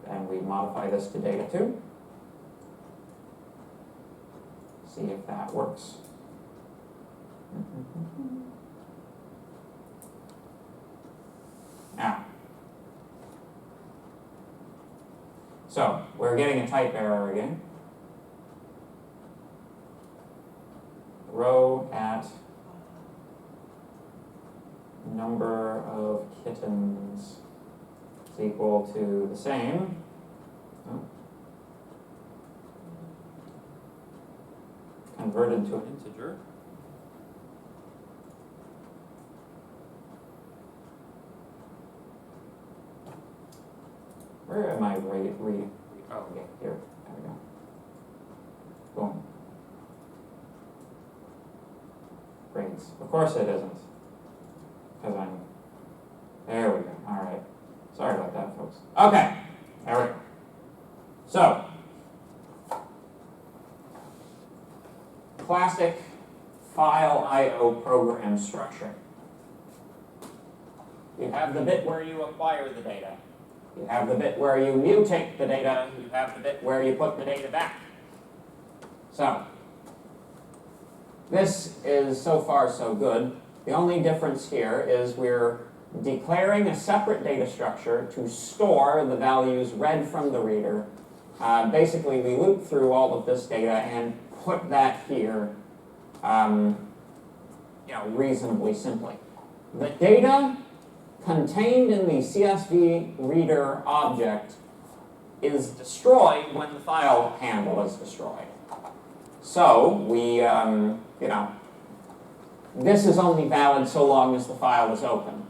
And we modify this to data2. See if that works. Now, so we're getting a type error again. Row at number of kittens is equal to the same. Oh. Converted to an integer. Where am I reading? Oh, yeah, here. There we go. Boom. Grades. Of course it isn't. Because I'm... There we go. All right. Sorry about that, folks. Okay. There we go. So, classic file I/O program structure. You have the bit where you acquire the data. You have the bit where you mutate the data. You have the bit where you put the data back. So, this is so far so good. The only difference here is we're declaring a separate data structure to store the values read from the reader. Basically, we loop through all of this data and put that here, reasonably simply. The data contained in the Csv Reader object is destroyed when the file handle is destroyed. So we, this is only valid so long as the file is open.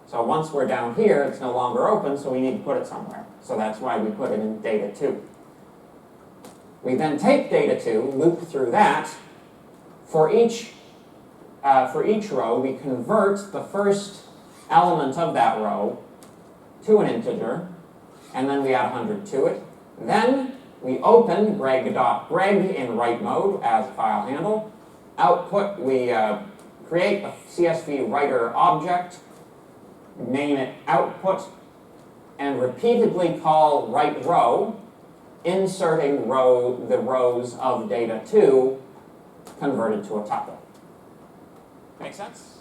So once we're down here, it's no longer open, so we need to put it somewhere. So that's why we put it in data2. We then take data2, loop through that. For each row, we convert the first element of that row to an integer, and then we add 100 to it. Then we open greg.greg in write mode as a file handle. Output, we create a CSV writer object, name it output, and repeatedly call write row, inserting the rows of data2 converted to a tuple. Make sense?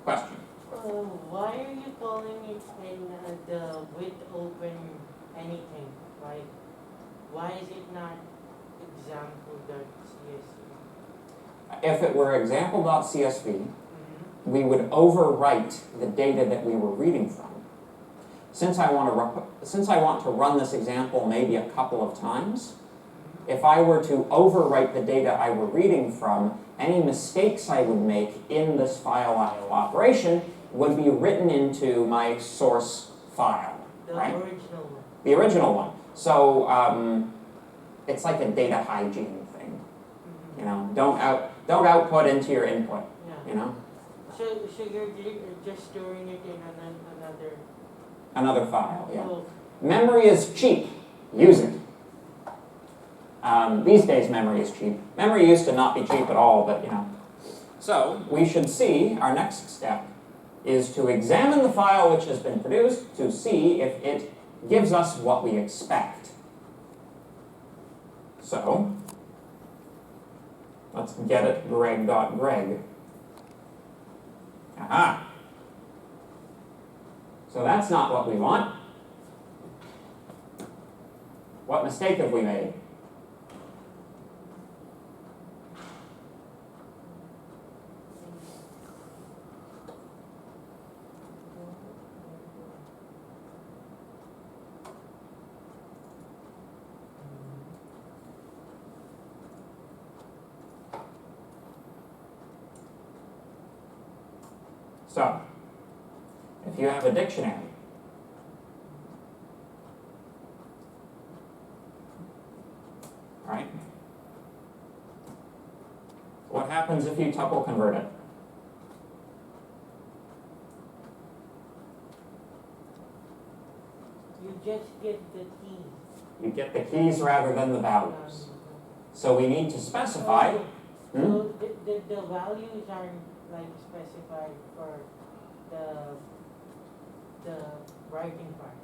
Question?
Why are you calling it in the with open anything? Like, why is it not example.csv?
If it were example.csv, we would overwrite the data that we were reading from. Since I want to run this example maybe a couple of times, if I were to overwrite the data I were reading from, any mistakes I would make in this file I/O operation would be written into my source file.
The
right?
original one.
The original one. So it's like a data hygiene thing. You know, don't output into your input.
Yeah.
You know.
So you're just storing it in
Another file. Yeah.
Oh.
Memory is cheap. Use it. These days, memory is cheap. Memory used to not be cheap at all, but you know. So we should see our next step is to examine the file which has been produced to see if it gives us what we expect. So let's get it greg.greg. Aha. So that's not what we want. What mistake have we made? So, if you have a dictionary, right? What happens if you tuple convert it?
You just get the keys.
You get the keys rather than the values. So we need to specify.
So the values are like specified for the writing part.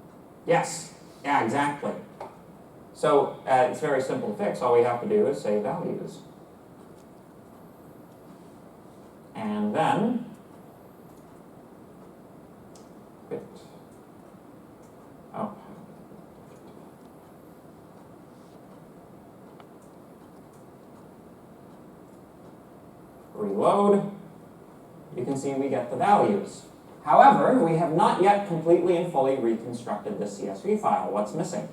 Yes, yeah, exactly. So it's very simple to fix. All we have to do is say values. And then reload, you can see we get the values. However, we have not yet completely and fully reconstructed the CSV file. What's missing?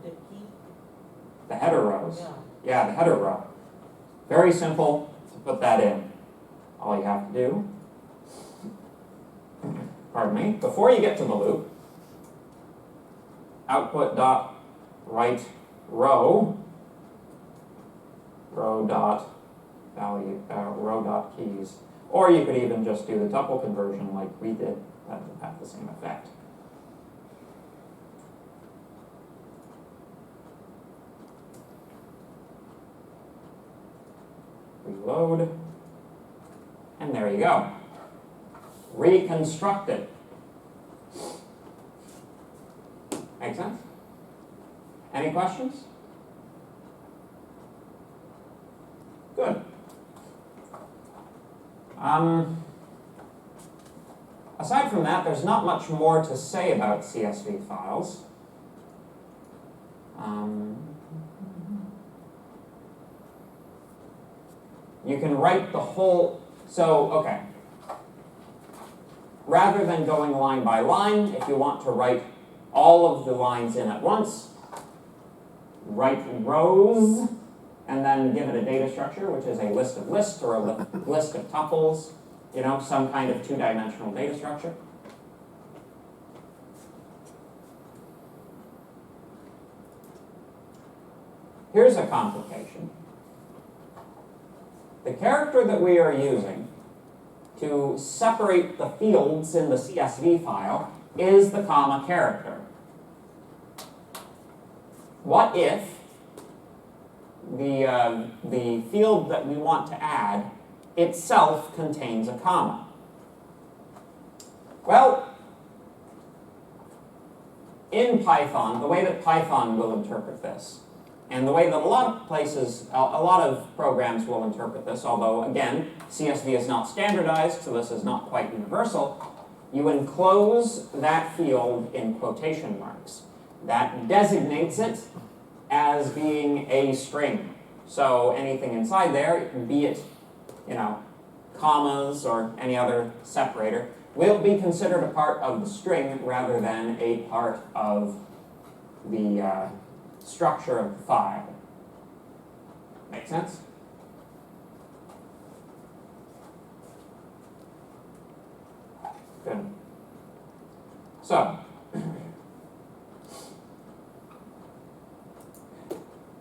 The key.
The header rows.
Yeah.
Yeah, the header row. Very simple to put that in. All you have to do, pardon me, before you get to the loop, output dot write row dot value row dot keys, or you could even just do the tuple conversion like we did. That would have the same effect. Reload, and there you go. Reconstructed. Make sense? Any questions? Good. Aside from that, there's not much more to say about CSV files. You can write the whole, so, okay. Rather than going line by line, if you want to write all of the lines in at once, write rows, and then give it a data structure, which is a list of lists or a list of tuples, you know, some kind of two-dimensional data structure. Here's a complication. The character that we are using to separate the fields in the CSV file is the comma character. What if the field that we want to add itself contains a comma? Well, in Python, the way that Python will interpret this, and the way that a lot of places, a lot of programs will interpret this, although again, CSV is not standardized, so this is not quite universal, you enclose that field in quotation marks. That designates it as being a string. So anything inside there, be it, you know, commas or any other separator, will be considered a part of the string rather than a part of the structure of the file. Make sense? Good. So,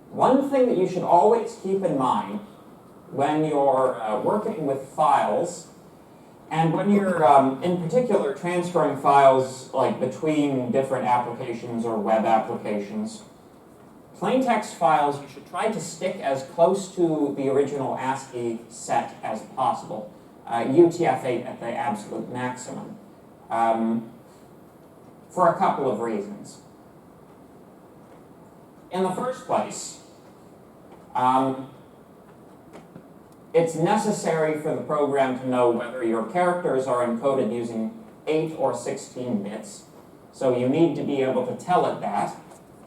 one thing that you should always keep in mind when you're working with files, and when you're in particular transferring files like between different applications or web applications, plain text files, you should try to stick as close to the original ASCII set as possible. UTF-8 at the absolute maximum. For a couple of reasons. In the first place, it's necessary for the program to know whether your characters are encoded using 8 or 16 bits. So you need to be able to tell it that,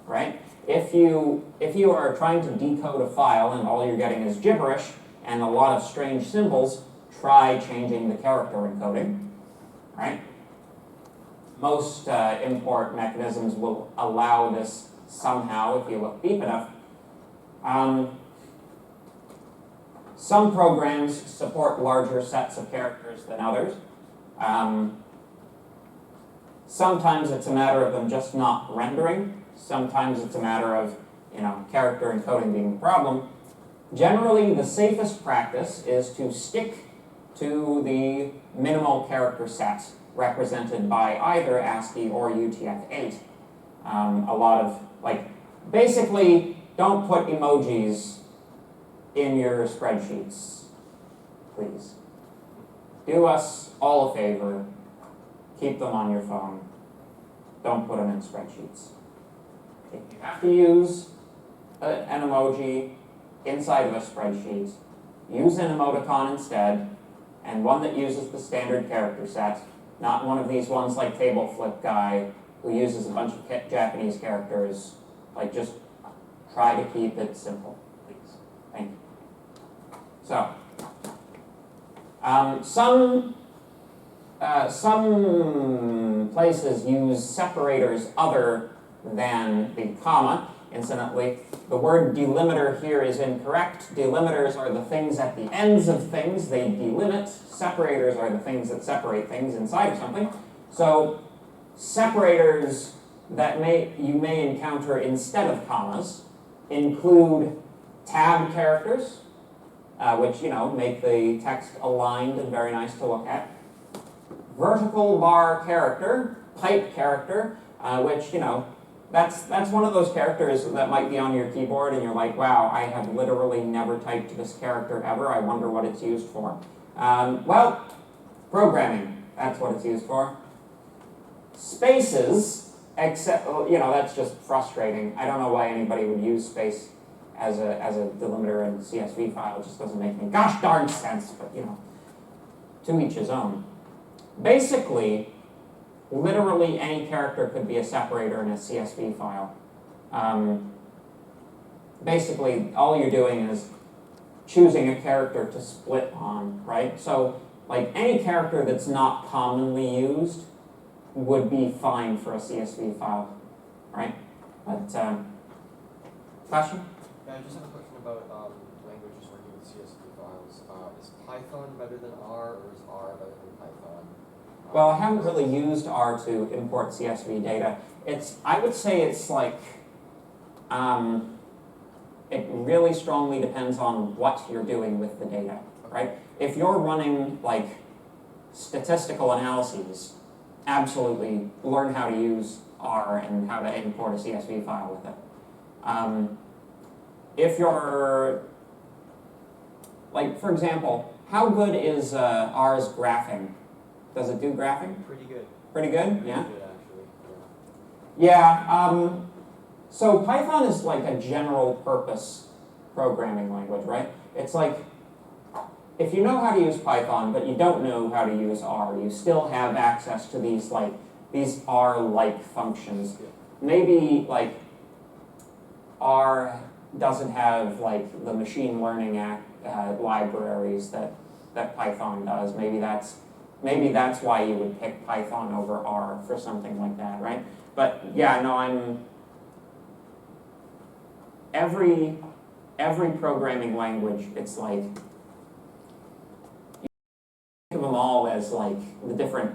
right? If you are trying to decode a file and all you're getting is gibberish and a lot of strange symbols, try changing the character encoding, right? Most import mechanisms will allow this somehow if you look deep enough. Some programs support larger sets of characters than others. Sometimes it's a matter of them just not rendering. Sometimes it's a matter of, you know, character encoding being the problem. Generally, the safest practice is to stick to the minimal character sets represented by either ASCII or UTF-8. A lot of, like, basically, don't put emojis in your spreadsheets, please. Do us all a favor. Keep them on your phone. Don't put them in spreadsheets. If you have to use an emoji inside of a spreadsheet, use an emoticon instead, and one that uses the standard character set, not one of these ones like Table Flip guy who uses a bunch of Japanese characters. Like, just try to keep it simple, please. Thank you. So, some places use separators other than the comma. Incidentally, the word delimiter here is incorrect. Delimiters are the things at the ends of things. They delimit. Separators are the things that separate things inside of something. So separators that you may encounter instead of commas include tab characters, which, make the text aligned and very nice to look at. Vertical bar character, pipe character, which, that's one of those characters that might be on your keyboard and you're like, wow, I have literally never typed this character ever. I wonder what it's used for. Well, programming, that's what it's used for. Spaces, except, that's just frustrating. I don't know why anybody would use space as a delimiter in a CSV file. It just doesn't make any gosh darn sense, but, to each his own. Basically, literally any character could be a separator in a CSV file. Basically, all you're doing is choosing a character to split on, right? So, like, any character that's not commonly used would be fine for a CSV file, right? But, question?
Yeah, I just have a question about languages working with CSV files. Is Python better than R, or is R better than Python?
Well, I haven't really used R to import CSV data. I would say it's like, it really strongly depends on what you're doing with the data, right? If you're running like statistical analyses, absolutely learn how to use R and how to import a CSV file with it. If you're, like, for example, how good is R's graphing? Does it do graphing?
Pretty good.
Pretty good? Yeah?
Pretty good, actually.
Yeah. So Python is like a general purpose programming language, right? It's like, if you know how to use Python, but you don't know how to use R, you still have access to these R-like functions.
Yeah.
Maybe like R doesn't have like the machine learning libraries that Python does. Maybe that's why you would pick Python over R for something like that, right? But yeah, no, every programming language, it's like, you think of them all as like the different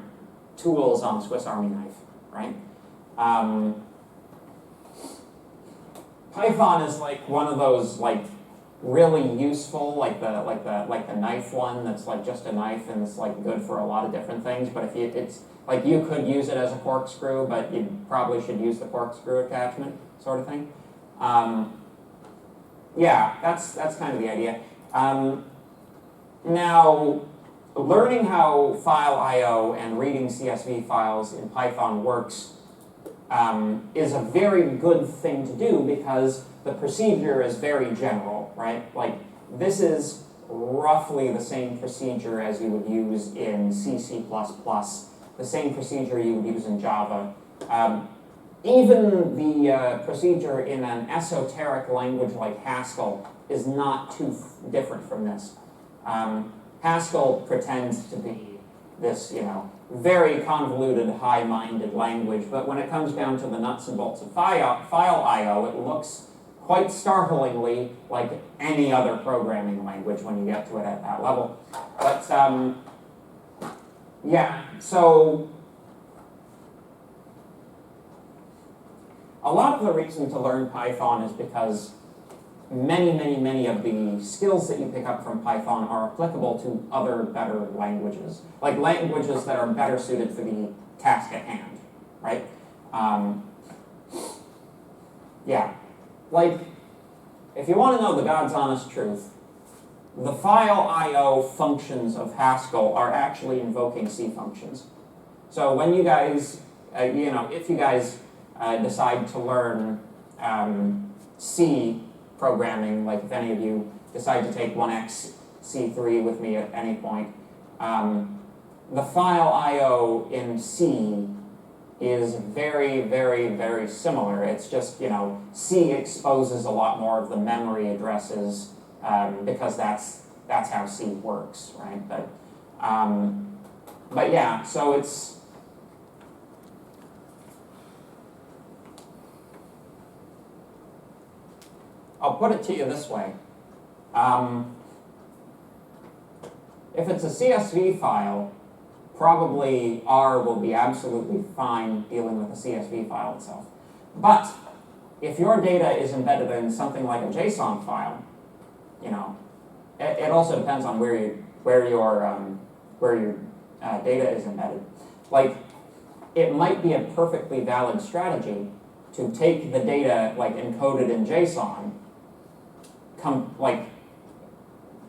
tools on Swiss Army knife, right? Python is like one of those like really useful, like the knife one that's like just a knife and it's like good for a lot of different things. But it's like you could use it as a corkscrew, but you probably should use the corkscrew attachment, sort of thing. Yeah, that's kind of the idea. Now, learning how file I/O and reading CSV files in Python works is a very good thing to do because the procedure is very general, right? Like, this is roughly the same procedure as you would use in C++, the same procedure you would use in Java. Even the procedure in an esoteric language like Haskell is not too different from this. Haskell pretends to be this, very convoluted, high-minded language, but when it comes down to the nuts and bolts of file I/O, it looks quite startlingly like any other programming language when you get to it at that level. But yeah, so a lot of the reason to learn Python is because many of the skills that you pick up from Python are applicable to other better languages, like languages that are better suited for the task at hand, right? Yeah, like, if you want to know the God's honest truth, the file I/O functions of Haskell are actually invoking C functions. So when you guys, if you guys decide to learn C programming, like if any of you decide to take 1x C3 with me at any point, the file I/O in C is very, very, very similar. It's just, C exposes a lot more of the memory addresses because that's how C works, right? But yeah, so it's, I'll put it to you this way. If it's a CSV file, probably R will be absolutely fine dealing with the CSV file itself. But if your data is embedded in something like a JSON file, it also depends on where your data is embedded. Like, it might be a perfectly valid strategy to take the data like encoded in JSON,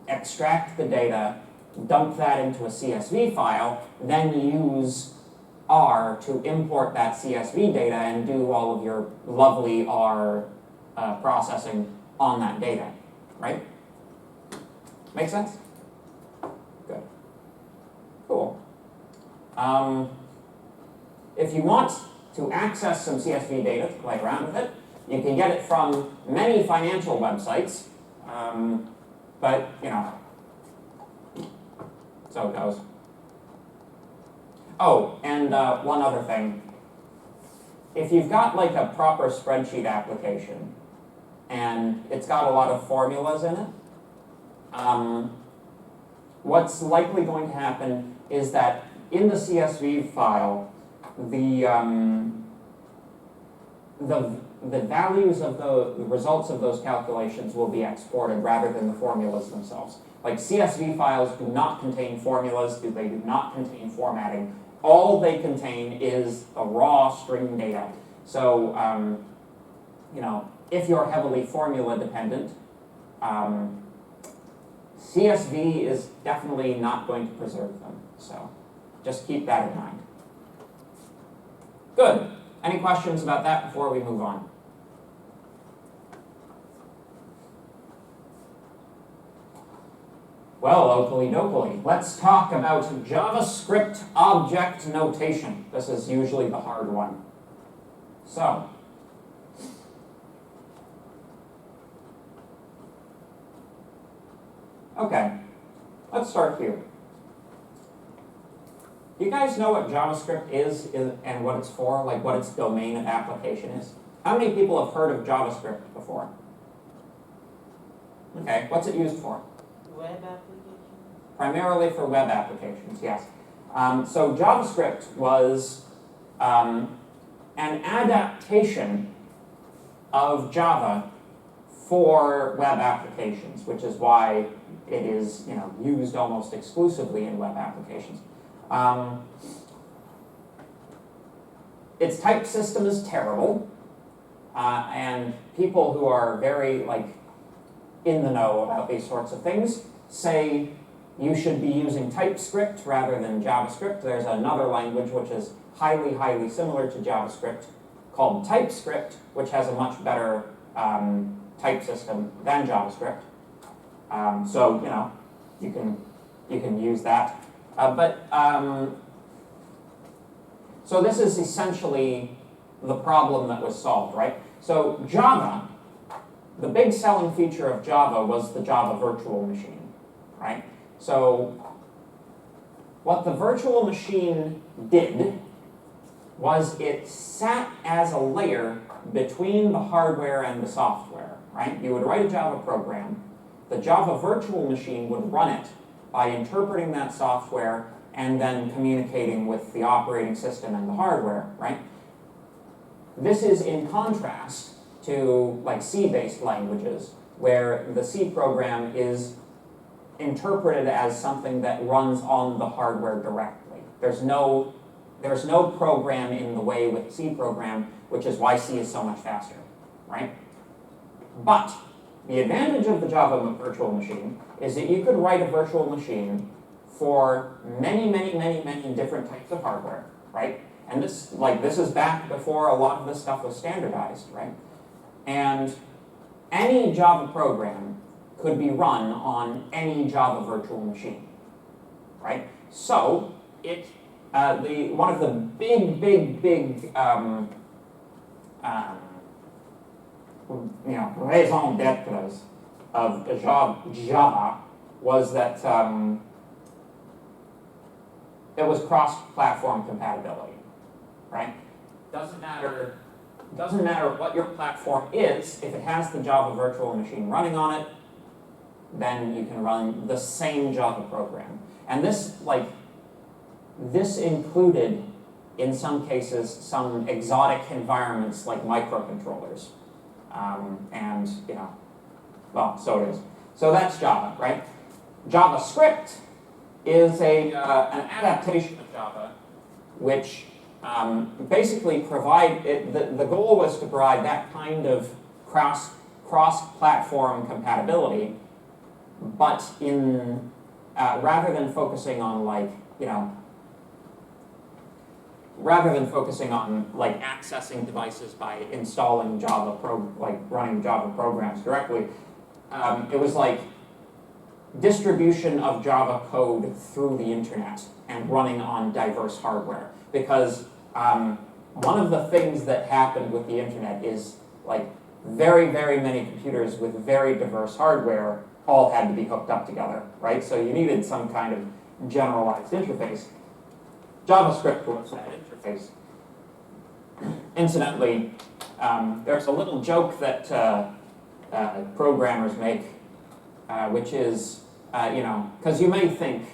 extract the data, dump that into a CSV file, then use R to import that CSV data and do all of your lovely R processing on that data, right? Make sense? Good. Cool. If you want to access some CSV data to play around with it, you can get it from many financial websites, but, so it goes. Oh, and one other thing. If you've got like a proper spreadsheet application and it's got a lot of formulas in it, what's likely going to happen is that in the CSV file, the values of the results of those calculations will be exported rather than the formulas themselves. Like, CSV files do not contain formulas, they do not contain formatting. All they contain is a raw string data. So, if you're heavily formula dependent, CSV is definitely not going to preserve them. So, just keep that in mind. Good. Any questions about that before we move on? Well, okey dokey. Let's talk about JavaScript object notation. This is usually the hard one. So, okay, let's start here. You guys know what JavaScript is and what it's for, like what its domain of application is? How many people have heard of JavaScript before? Okay, what's it used for?
Web applications?
Primarily for web applications, yes. So JavaScript was an adaptation of Java for web applications, which is why it is used almost exclusively in web applications. Its type system is terrible, and people who are very in the know about these sorts of things say you should be using TypeScript rather than JavaScript. There's another language which is highly, highly similar to JavaScript called TypeScript, which has a much better type system than JavaScript. So you can use that. So this is essentially the problem that was solved, right? So Java, the big selling feature of Java was the Java virtual machine, right? So what the virtual machine did was it sat as a layer between the hardware and the software, right? You would write a Java program. The Java virtual machine would run it by interpreting that software and then communicating with the operating system and the hardware, right? This is in contrast to C-based languages, where the C program is interpreted as something that runs on the hardware directly. There's no program in the way with C program, which is why C is so much faster, right? But the advantage of the Java virtual machine is that you could write a virtual machine for many, many, many, many different types of hardware, right? And this is back before a lot of this stuff was standardized, right? And any Java program could be run on any Java virtual machine, right? So one of the big raison d'etre of Java was that it was cross-platform compatibility, right? Doesn't matter what your platform is, if it has the Java virtual machine running on it, then you can run the same Java program. And this included, in some cases, some exotic environments like microcontrollers. And, so it is. So that's Java, right? JavaScript is an adaptation of Java, which basically the goal was to provide that kind of cross-platform compatibility, but in rather than focusing on accessing devices by installing running Java programs directly, it was like distribution of Java code through the internet and running on diverse hardware. Because one of the things that happened with the internet is very, very many computers with very diverse hardware all had to be hooked up together, right? So you needed some kind of generalized interface. JavaScript was that interface. Incidentally, there's a little joke that programmers make, which is, because you may think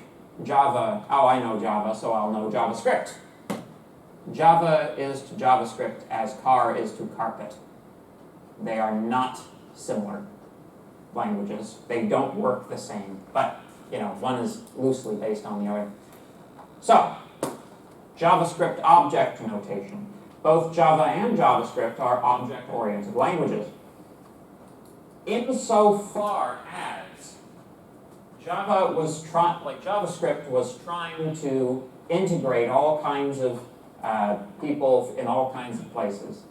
Java, oh, I know Java, so I'll know JavaScript. Java is to JavaScript as car is to carpet. They are not similar languages. They don't work the same, but one is loosely based on the other. So, JavaScript object notation. Both Java and JavaScript are object-oriented languages. Insofar as JavaScript was trying to integrate all kinds of people in all kinds of places,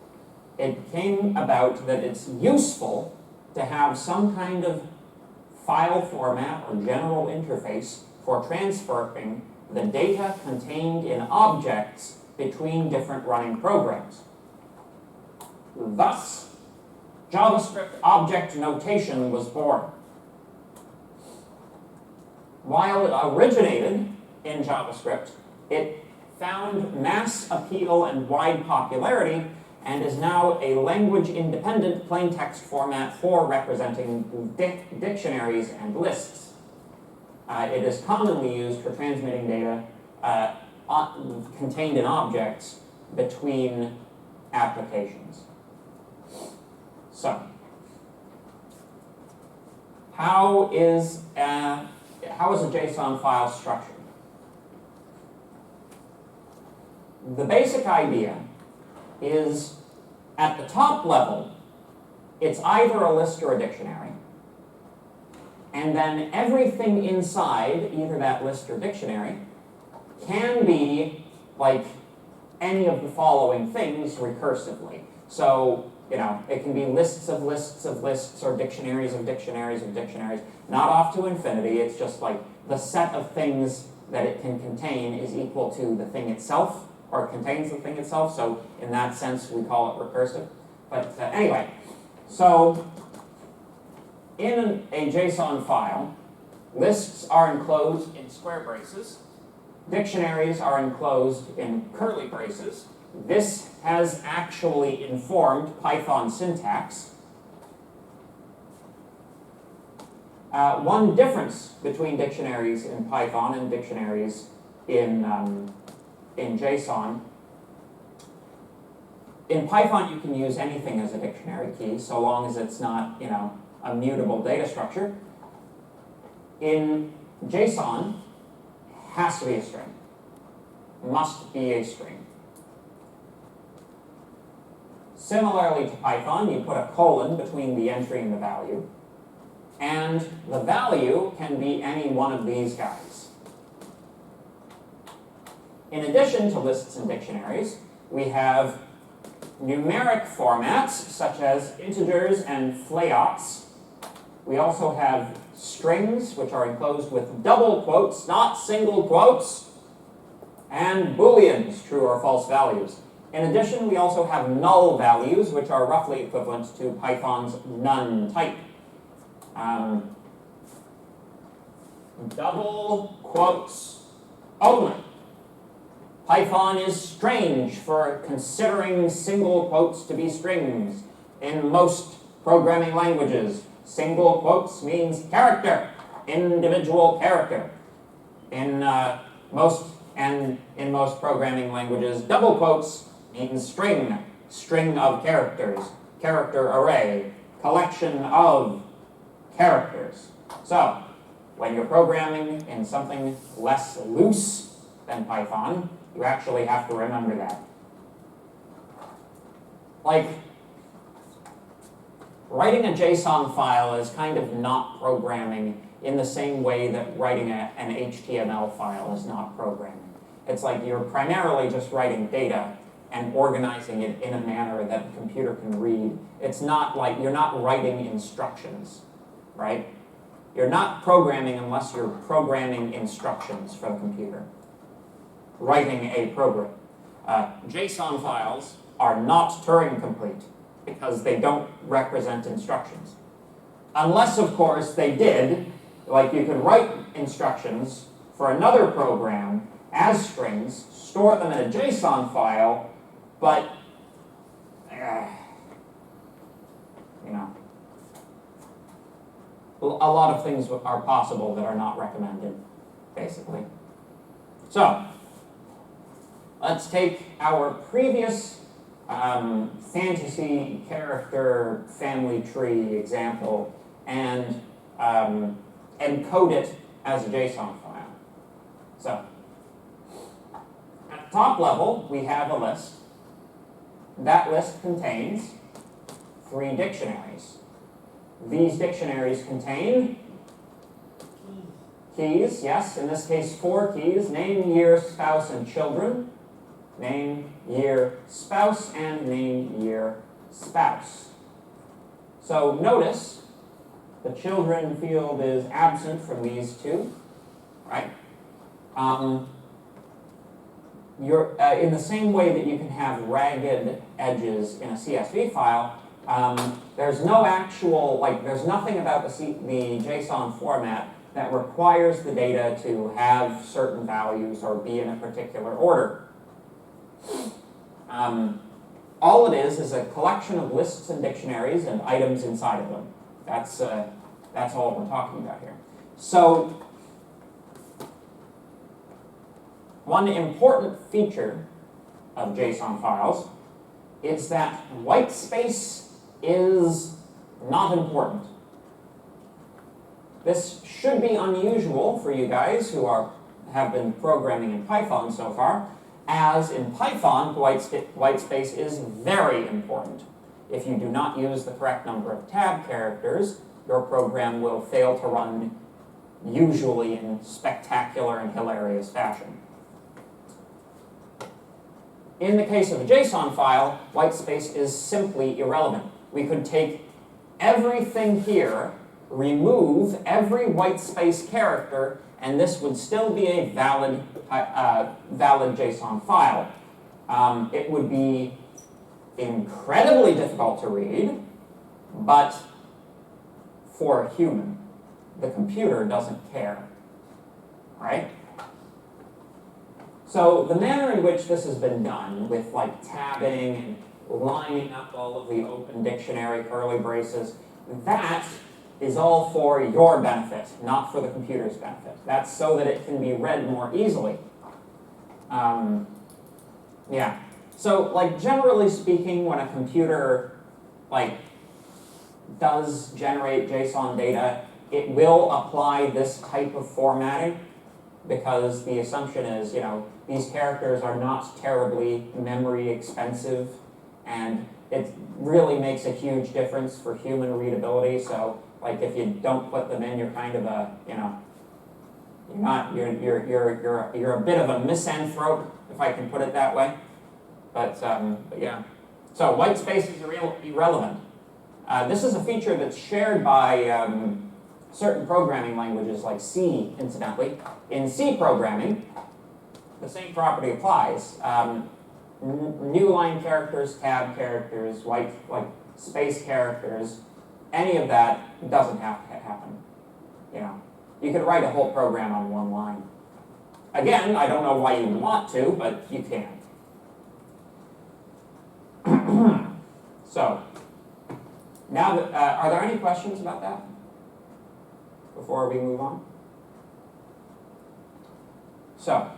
it came about that it's useful to have some kind of file format or general interface for transferring the data contained in objects between different running programs. Thus, JavaScript object notation was born. While it originated in JavaScript, it found mass appeal and wide popularity and is now a language-independent plain-text format for representing dictionaries and lists. It is commonly used for transmitting data contained in objects between applications. So, how is a JSON file structured? The basic idea is, at the top level, it's either a list or a dictionary. And then everything inside, either that list or dictionary, can be like any of the following things recursively. So, it can be lists of lists of lists or dictionaries of dictionaries of dictionaries, not off to infinity. It's just like the set of things that it can contain is equal to the thing itself, or it contains the thing itself. So in that sense, we call it recursive. But anyway, so in a JSON file, lists are enclosed in square braces. Dictionaries are enclosed in curly braces. This has actually informed Python syntax. One difference between dictionaries in Python and dictionaries in JSON. In Python, you can use anything as a dictionary key, so long as it's not, a mutable data structure. In JSON, has to be a string. Must be a string. Similarly to Python, you put a colon between the entry and the value. And the value can be any one of these guys. In addition to lists and dictionaries, we have numeric formats such as integers and floats. We also have strings, which are enclosed with double quotes, not single quotes, and booleans, true or false values. In addition, we also have null values, which are roughly equivalent to Python's none type. Double quotes only. Python is strange for considering single quotes to be strings. In most programming languages, single quotes means character, individual character. In most programming languages, double quotes means string, string of characters, character array, collection of characters. So, when you're programming in something less loose than Python, you actually have to remember that. Like, writing a JSON file is kind of not programming in the same way that writing an HTML file is not programming. It's like you're primarily just writing data and organizing it in a manner that the computer can read. It's not like you're not writing instructions, right? You're not programming unless you're programming instructions for the computer. Writing a program. JSON files are not Turing complete because they don't represent instructions. Unless, of course, they did, like you could write instructions for another program as strings, store them in a JSON file, but, you know, a lot of things are possible that are not recommended, basically. So, let's take our previous fantasy character family tree example and encode it as a JSON file. So, at the top level, we have a list. That list contains 3 dictionaries. These dictionaries contain keys, yes, in this case 4 keys, name, year, spouse, and children. Name, year, spouse, and name, year, spouse. So notice the children field is absent from these 2, right? In the same way that you can have ragged edges in a CSV file, there's no actual, there's nothing about the JSON format that requires the data to have certain values or be in a particular order. All it is a collection of lists and dictionaries and items inside of them. That's all we're talking about here. So, one important feature of JSON files is that white space is not important. This should be unusual for you guys who have been programming in Python so far, as in Python, white space is very important. If you do not use the correct number of tab characters, your program will fail to run, usually in spectacular and hilarious fashion. In the case of a JSON file, white space is simply irrelevant. We could take everything here, remove every white space character, and this would still be a valid JSON file. It would be incredibly difficult to read, but for a human, the computer doesn't care, right? So the manner in which this has been done, with tabbing and lining up all of the open dictionary curly braces, that is all for your benefit, not for the computer's benefit. That's so that it can be read more easily. Yeah. So, generally speaking, when a computer, does generate JSON data, it will apply this type of formatting because the assumption is, these characters are not terribly memory expensive and it really makes a huge difference for human readability. So like if you don't put them in, you're kind of a, you know, you're a bit of a misanthrope, if I can put it that way. But yeah. So white spaces are irrelevant. This is a feature that's shared by certain programming languages like C, incidentally. In C programming, the same property applies. New line characters, tab characters, white, like space characters, any of that doesn't have to happen. You know, you could write a whole program on one line. Again, I don't know why you want to, but you can. So, now that, are there any questions about that before we move on? So,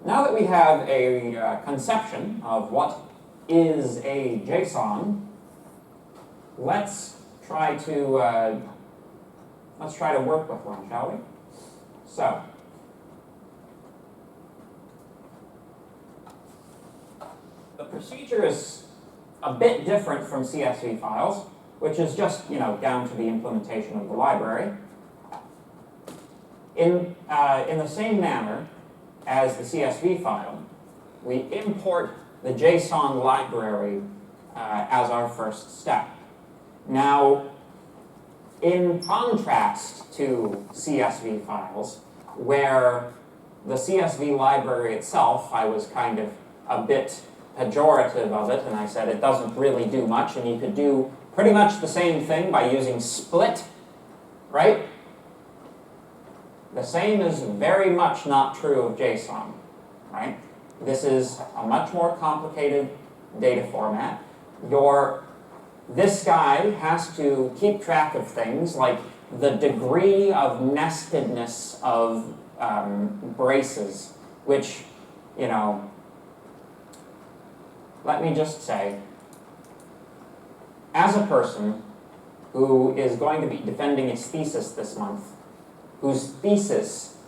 now that we have a conception of what is a JSON, let's try to work with one, shall we? So, the procedure is a bit different from CSV files, which is just, you know, down to the implementation of the library. In the same manner as the CSV file, we import the JSON library as our first step. Now, in contrast to CSV files, where the CSV library itself, I was kind of a bit pejorative of it, and I said it doesn't really do much, and you could do pretty much the same thing by using split, right? The same is very much not true of JSON, right? This is a much more complicated data format. This guy has to keep track of things like the degree of nestedness of braces, which, you know, let me just say, as a person who is going to be defending his thesis this month, whose thesis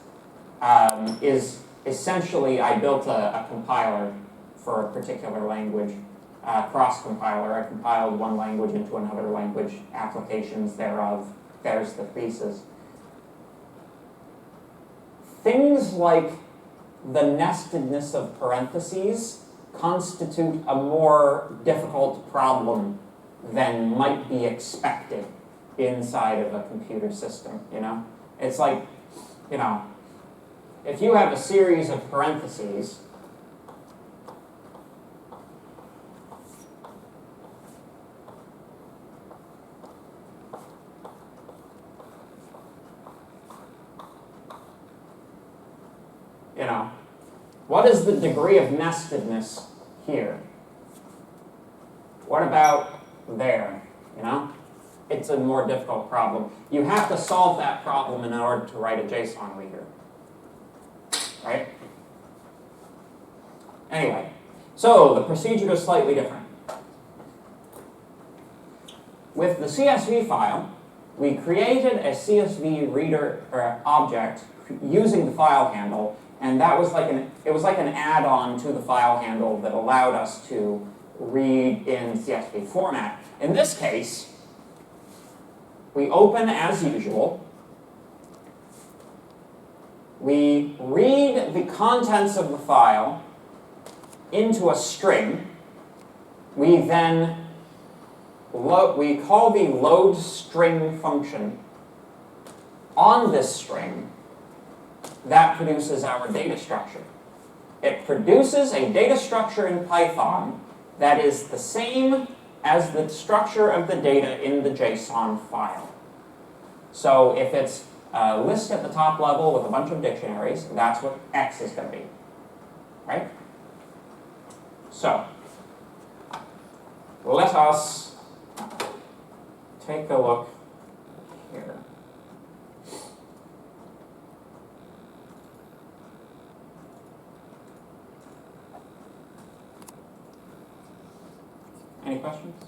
is essentially, I built a compiler for a particular language, cross-compiler. I compiled one language into another language, applications thereof. There's the thesis. Things like the nestedness of parentheses constitute a more difficult problem than might be expected inside of a computer system, you know? It's like, you know, if you have a series of parentheses, you know, what is the degree of nestedness here? What about there, you know? It's a more difficult problem. You have to solve that problem in order to write a JSON reader, right? Anyway, so the procedure is slightly different. With the CSV file, we created a CSV reader object using the file handle, and that was like an add-on to the file handle that allowed us to read in CSV format. In this case, we open as usual. We read the contents of the file into a string. We then we call the load string function on this string. That produces our data structure. It produces a data structure in Python that is the same as the structure of the data in the JSON file. So if it's a list at the top level with a bunch of dictionaries, that's what X is going to be, right? So let us take a look here. Any questions?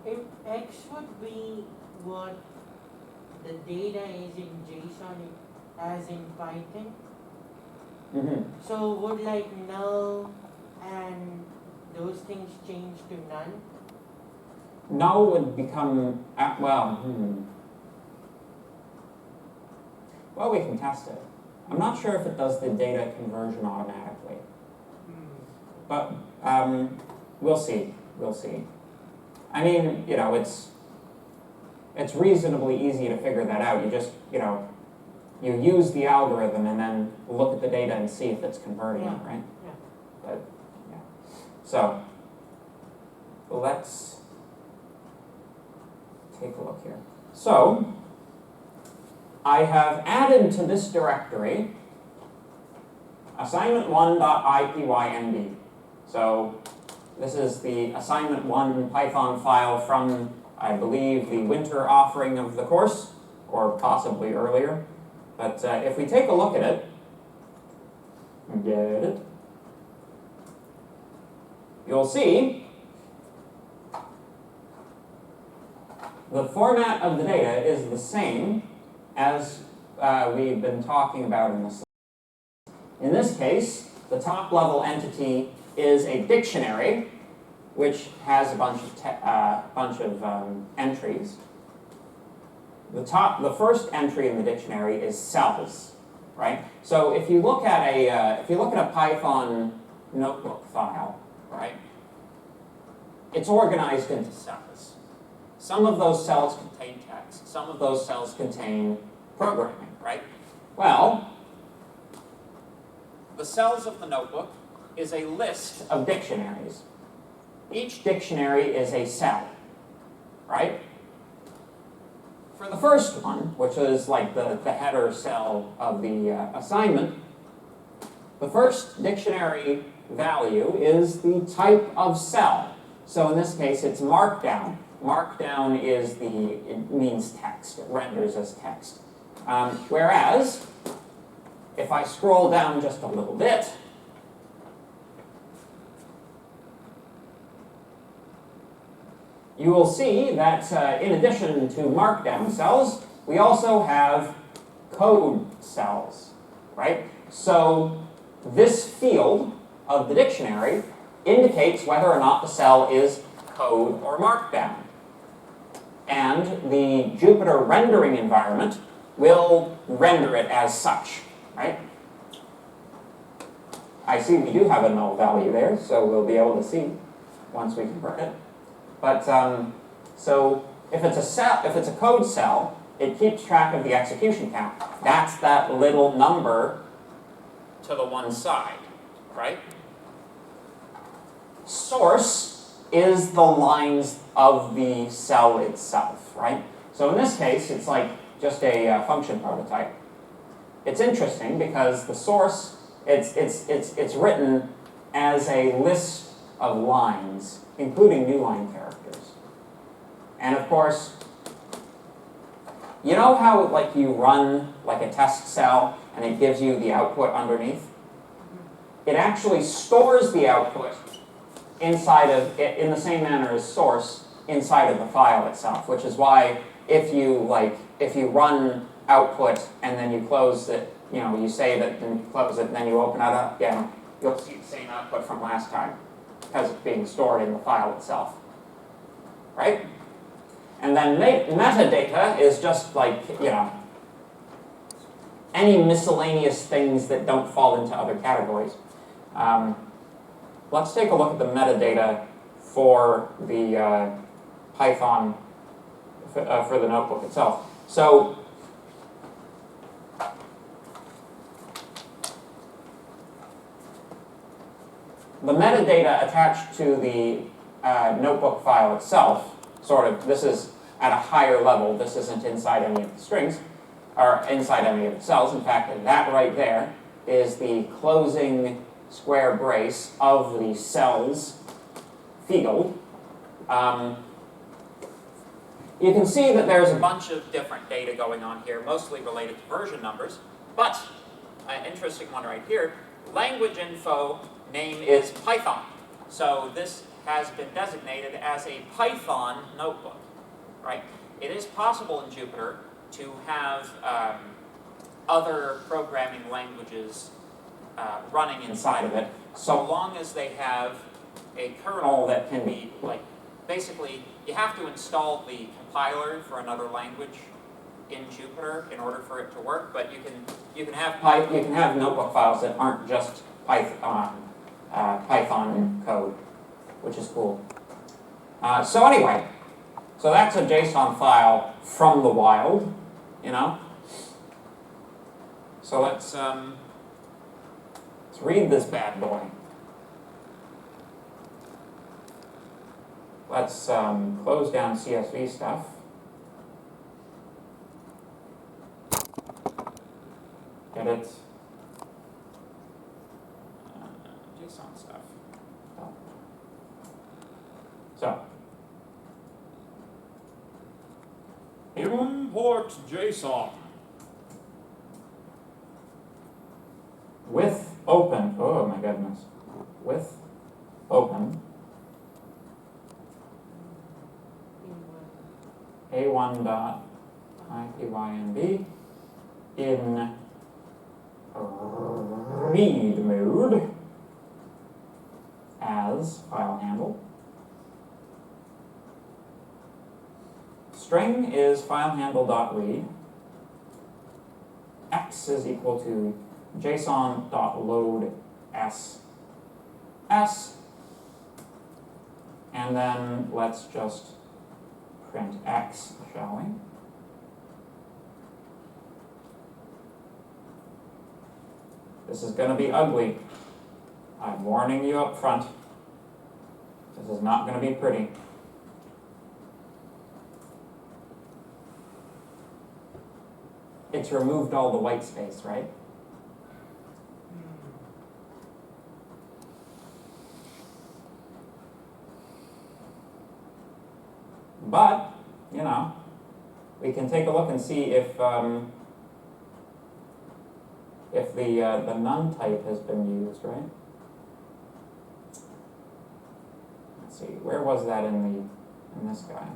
If X would be what the data is in JSON as in Python, so would like null and those things change to none?
Null would become, well, well, we can test it. I'm not sure if it does the data conversion automatically, but we'll see. We'll see. I mean, you know, it's reasonably easy to figure that out. You just, you know, you use the algorithm and then look at the data and see if it's converting it, right?
Yeah.
But yeah. So let's take a look here. So I have added to this directory assignment1.ipynb. So this is the assignment1 Python file from, I believe, the winter offering of the course, or possibly earlier. But if we take a look at it, you'll see the format of the data is the same as we've been talking about in this. In this case, the top level entity is a dictionary, which has a bunch of entries. The first entry in the dictionary is cells, right? So if you look at a Python notebook file, right, it's organized into cells. Some of those cells contain text. Some of those cells contain programming, right? Well, the cells of the notebook is a list of dictionaries. Each dictionary is a cell, right? For the first one, which is like the header cell of the assignment, the first dictionary value is the type of cell. So in this case, it's Markdown. Markdown it means text. It renders as text. Whereas, if I scroll down just a little bit, you will see that in addition to Markdown cells, we also have code cells, right? So this field of the dictionary indicates whether or not the cell is code or Markdown. And the Jupyter rendering environment will render it as such, right? I see we do have a null value there, so we'll be able to see once we convert it. But so if it's a cell, if it's a code cell, it keeps track of the execution count. That's that little number to the one side, right? Source is the lines of the cell itself, right? So in this case, it's like just a function prototype. It's interesting because the source, it's written as a list of lines, including new line characters. And of course, you know how like you run like a test cell and it gives you the output underneath? It actually stores the output inside of it in the same manner as source inside of the file itself, which is why if you run output and then you close it, you know, you save it and close it and then you open it up again, you'll see the same output from last time because it's being stored in the file itself, right? And then metadata is just like, you know, any miscellaneous things that don't fall into other categories. Let's take a look at the metadata for the Python, for the notebook itself. So, the metadata attached to the notebook file itself, sort of, this is at a higher level. This isn't inside any of the strings, or inside any of the cells. In fact, that right there is the closing square brace of the cells field. You can see that there's a bunch of different data going on here, mostly related to version numbers, but an interesting one right here, language info name is Python. So this
has been designated as a Python notebook, right? It is possible in Jupyter to have other programming languages running inside of it, so long as they have a kernel that can be, like, basically, you have to install the compiler for another language in Jupyter in order for it to work, but you can have notebook files that aren't just Python code, which is cool. So anyway, so that's a JSON file from the wild, you know. So let's read this bad boy. Let's close down CSV stuff. Get it? JSON stuff. Oh. So, import JSON with open. Oh my goodness. With open. A1.ipynb in read mode as file handle. String is filehandle.read. X is equal to json.load s. And then let's just print X, shall we? This is going to be ugly. I'm warning you up front. This is not going to be pretty. It's removed all the white space, right? But, you know, we can take a look and see if the none type has been used, right? Let's see, where was that in this guy?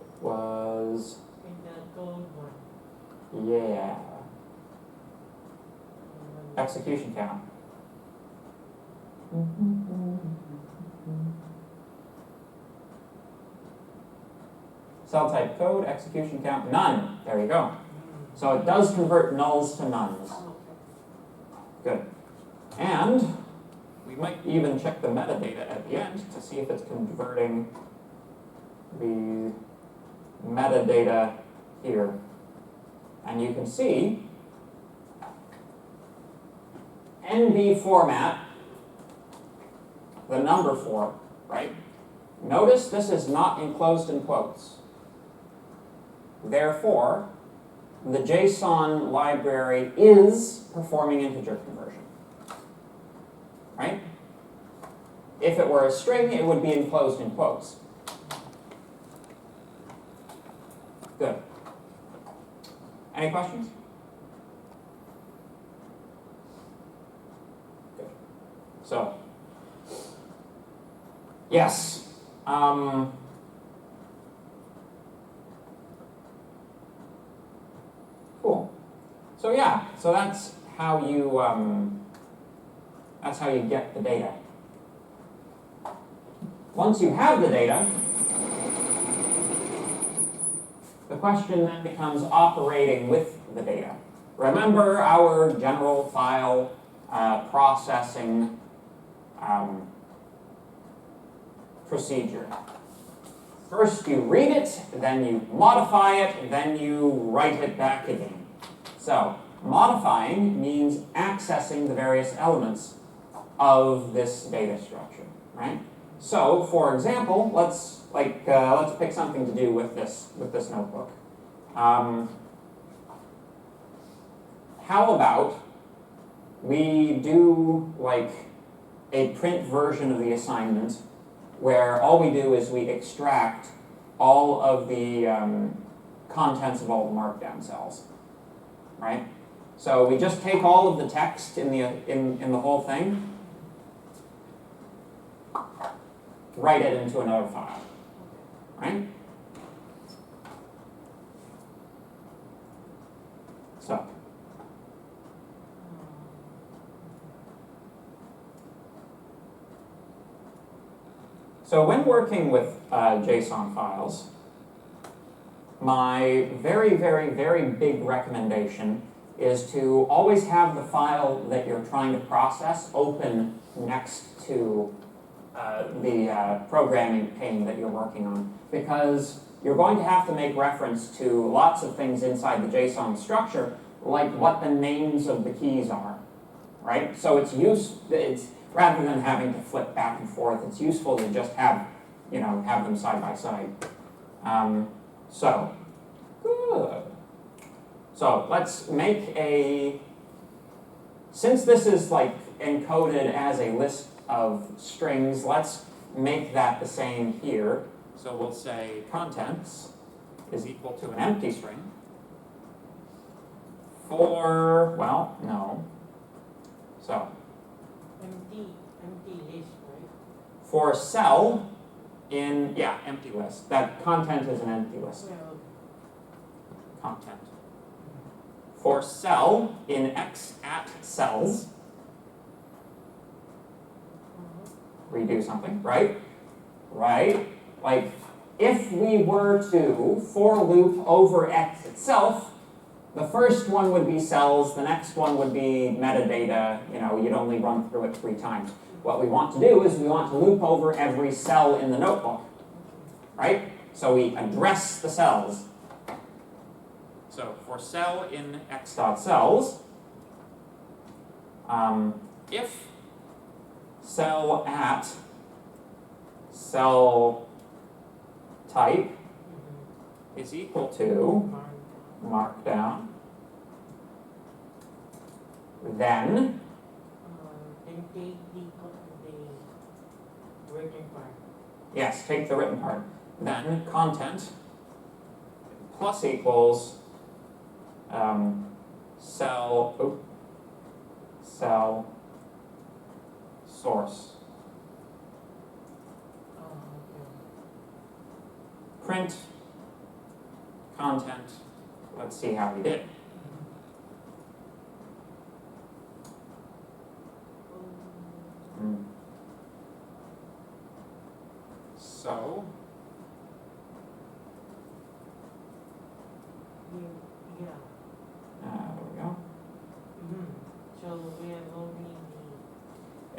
It was
In the gold one.
yeah. Execution count. Cell type code, execution count, none. There you go. So it does convert nulls to nones. Good. And we might even check the metadata at the end to see if it's converting the metadata here. And you can see NB format, the number 4, right? Notice this is not enclosed in quotes. Therefore, the JSON library is performing integer conversion, right? If it were a string, it would be enclosed in quotes. Good. Any questions? Good. So, yes. Cool. So yeah, so that's how you get the data. Once you have the data, the question then becomes operating with the data. Remember our general file processing procedure. First you read it, then you modify it, then you write it back again. So, modifying means accessing the various elements of this data structure, right? So, for example, let's pick something to do with this notebook. How about we do like a print version of the assignment where all we do is we extract all of the contents of all the markdown cells, right? So we just take all of the text in the whole thing. write it into another file, right? So when working with JSON files, my very, very, very big recommendation is to always have the file that you're trying to process open next to the programming pane that you're working on, because you're going to have to make reference to lots of things inside the JSON structure, like what the names of the keys are, right? So it's rather than having to flip back and forth, it's useful to just have them side by side. So good. So let's make since this is like encoded as a list of strings, let's make that the same here. So we'll say contents is equal to an empty string for, well, no. So
empty list, right?
for cell in, empty list. That content is an empty list.
Yeah, okay.
Content. For cell in x at cells, redo something, right? Right? Like, if we were to for loop over x itself, the first one would be cells, the next one would be metadata, you'd only run through it 3 times. What we want to do is we want to loop over every cell in the notebook, right? So we address the cells. So for cell in x.cells, if cell at cell type is equal to markdown, then
take the written part.
Yes, take the written part. Then content plus equals cell source. Print content. Let's see how we did. So there we go.
So we have only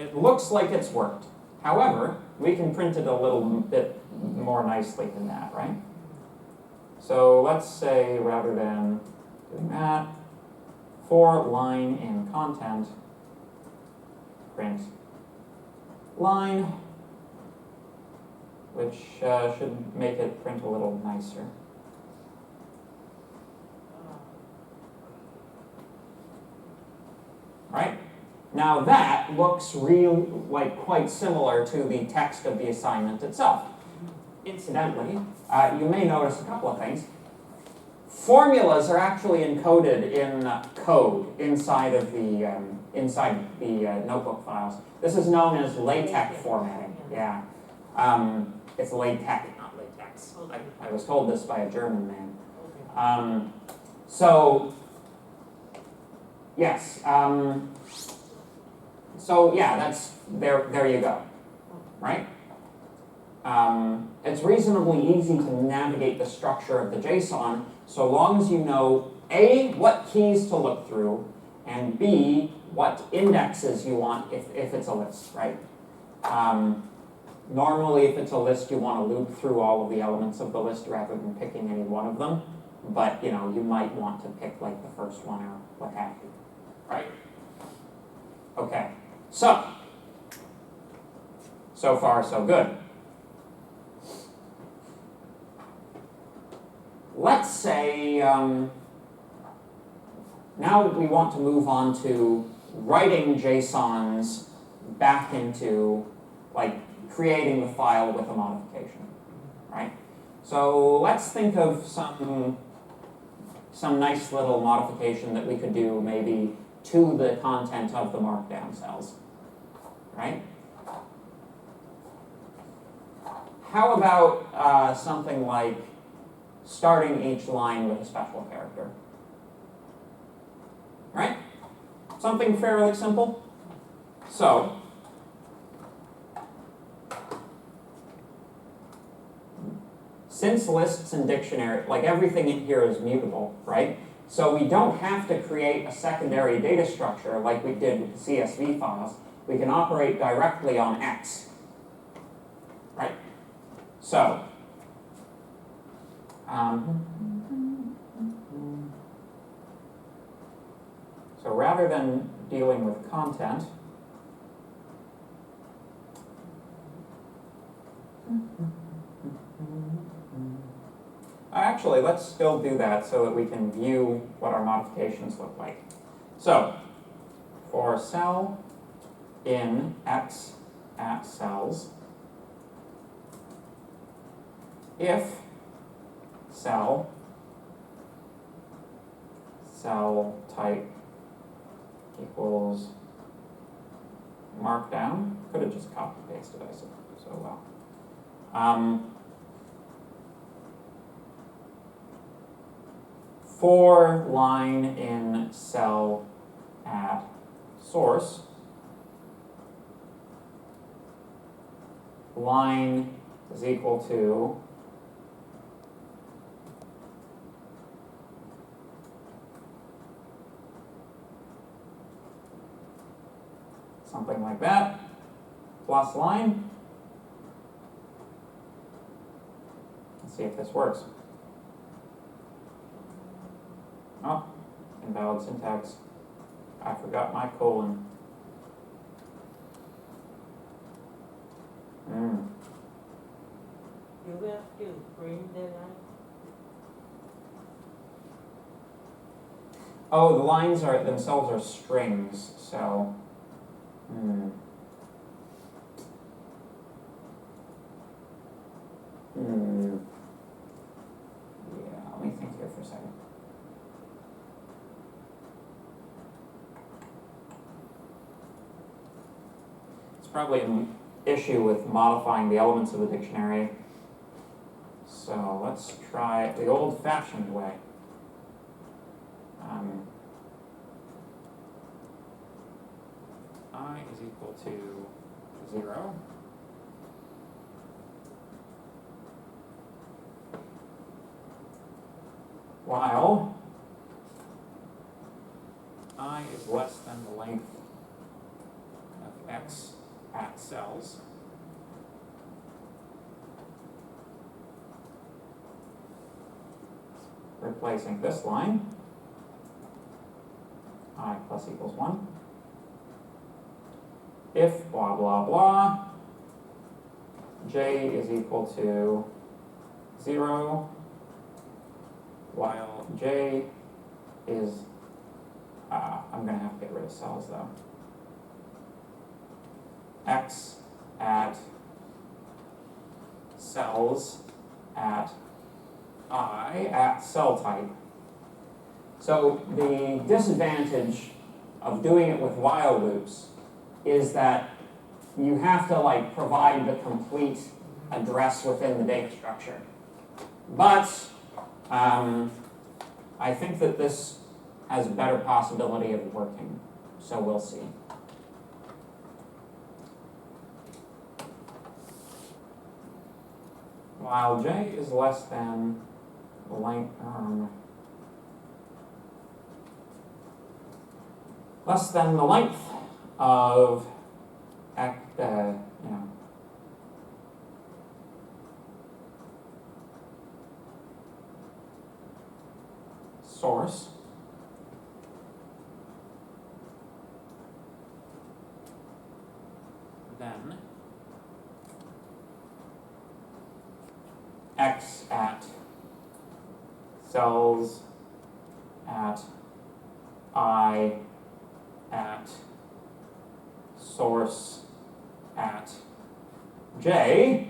It looks like it's worked. However, we can print it a little bit more nicely than that, right? So let's say rather than doing that, for line in content, print line, which should make it print a little nicer. Right? Now that looks quite similar to the text of the assignment itself. Incidentally, you may notice a couple of things. Formulas are actually encoded in code inside the notebook files. This is known as LaTeX formatting. Yeah, it's LaTeX, not latex. I was told this by a German man. So yes. So yeah, that's there you go, right? It's reasonably easy to navigate the structure of the JSON so long as you know A, what keys to look through, and B, what indexes you want if it's a list, right? Normally, if it's a list, you want to loop through all of the elements of the list rather than picking any one of them. But, you might want to pick like the first one or what have you, right? Okay, so far so good. Let's say now we want to move on to writing JSONs back into like creating the file with a modification, right? So let's think of some nice little modification that we could do maybe to the content of the markdown cells, right? how about something like starting each line with a special character? Right? Something fairly simple. So, since lists and dictionary, like everything in here is mutable, right? So we don't have to create a secondary data structure like we did with the CSV files. We can operate directly on X, right? So, so rather than dealing with content, actually, let's still do that so that we can view what our modifications look like. So, for cell in X at cells, if cell type equals markdown, could have just copy pasted, I suppose. Oh well. For line in cell at source, line is equal to something like that, plus line. Let's see if this works. Oh, invalid syntax. I forgot my colon.
You have to print the line.
Oh, the lines are themselves are strings, so yeah, let me think here for a second. It's probably an issue with modifying the elements of the dictionary. So let's try it the old-fashioned way. I is equal to 0. While I is less than the length of X at cells. Replacing this line, I plus equals 1. If blah blah blah, j is equal to 0, while j is, I'm going to have to get rid of cells though, X at cells at I at cell type. So the disadvantage of doing it with while loops is that you have to provide the complete address within the data structure. But I think that this has a better possibility of working, so we'll see. While j is less than the length, of source, then X at cells at I at source at j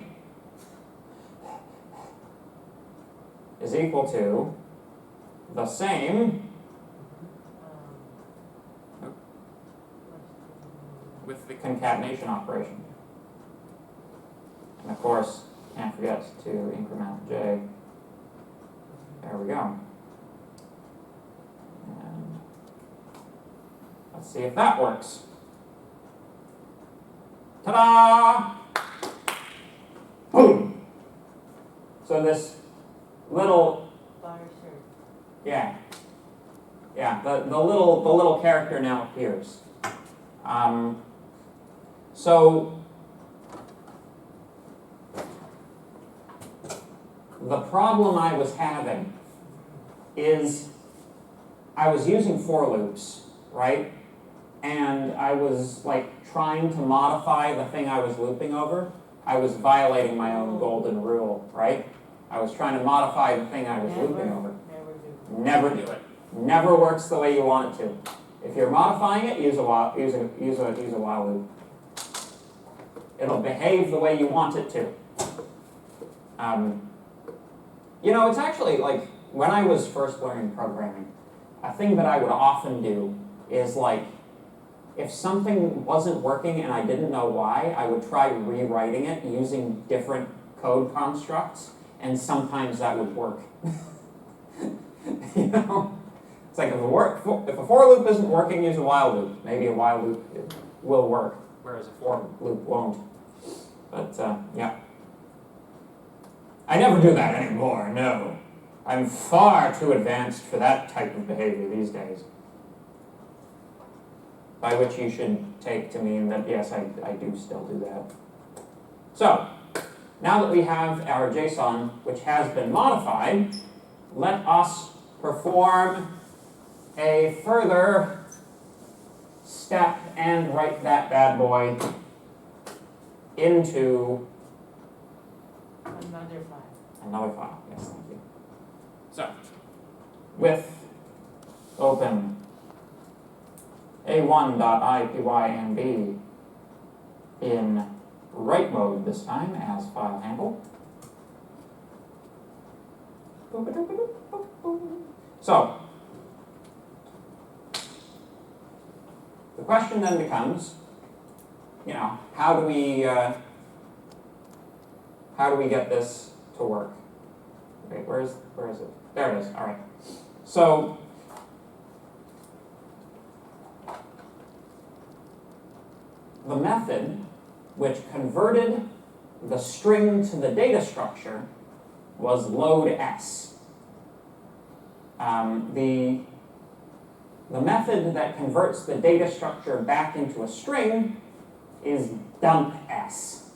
is equal to the same with the concatenation operation. And of course, Can't forget to increment J. There we go. And let's see if that works. Ta-da! Boom! So this little, yeah, the little character now appears. So the problem I was having is I was using for loops, right? And I was like trying to modify the thing I was looping over. I was violating my own golden rule, right? I was trying to modify the thing I was looping over. Never do it. Never works the way you want it to. If you're modifying it, use a while loop. It'll behave the way you want it to. You know, it's actually like when I was first learning programming, a thing that I would often do is like, if something wasn't working and I didn't know why, I would try rewriting it using different code constructs, and sometimes that would work. You know? It's like if a for loop isn't working, use a while loop. Maybe a while loop will work, whereas a for loop won't. But, yeah. I never do that anymore, no. I'm far too advanced for that type of behavior these days. By which you should take to mean that, yes, I do still do that. So, now that we have our JSON, which has been modified, let us perform a further step and write that bad boy into
another file.
Another file, yes, thank you. So, with open a1.ipynb in write mode this time as file handle. So, the question then becomes, you know, how do we get this to work? Wait, where is it? There it is. All right. So the method which converted the string to the data structure was load_s. The method that converts the data structure back into a string is dump_s,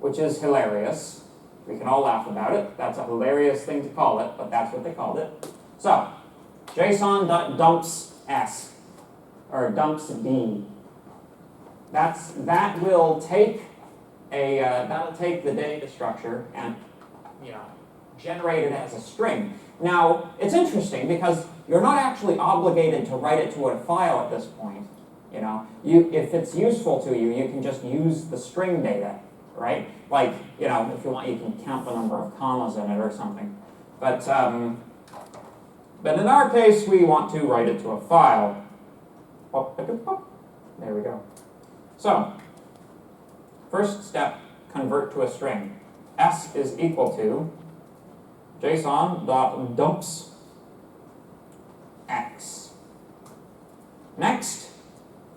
which is hilarious. We can all laugh about it. That's a hilarious thing to call it, but that's what they called it. So, json.dumps_s, or dumps_d. That will take that'll take the data structure and, you know, generate it as a string. Now, it's interesting because you're not actually obligated to write it to a file at this point. You know, if it's useful to you, you can just use the string data, right? Like, you know, if you want, you can count the number of commas in it or something. But in our case, we want to write it to a file. There we go. So, first step, convert to a string. S is equal to json.dumps_x. Next,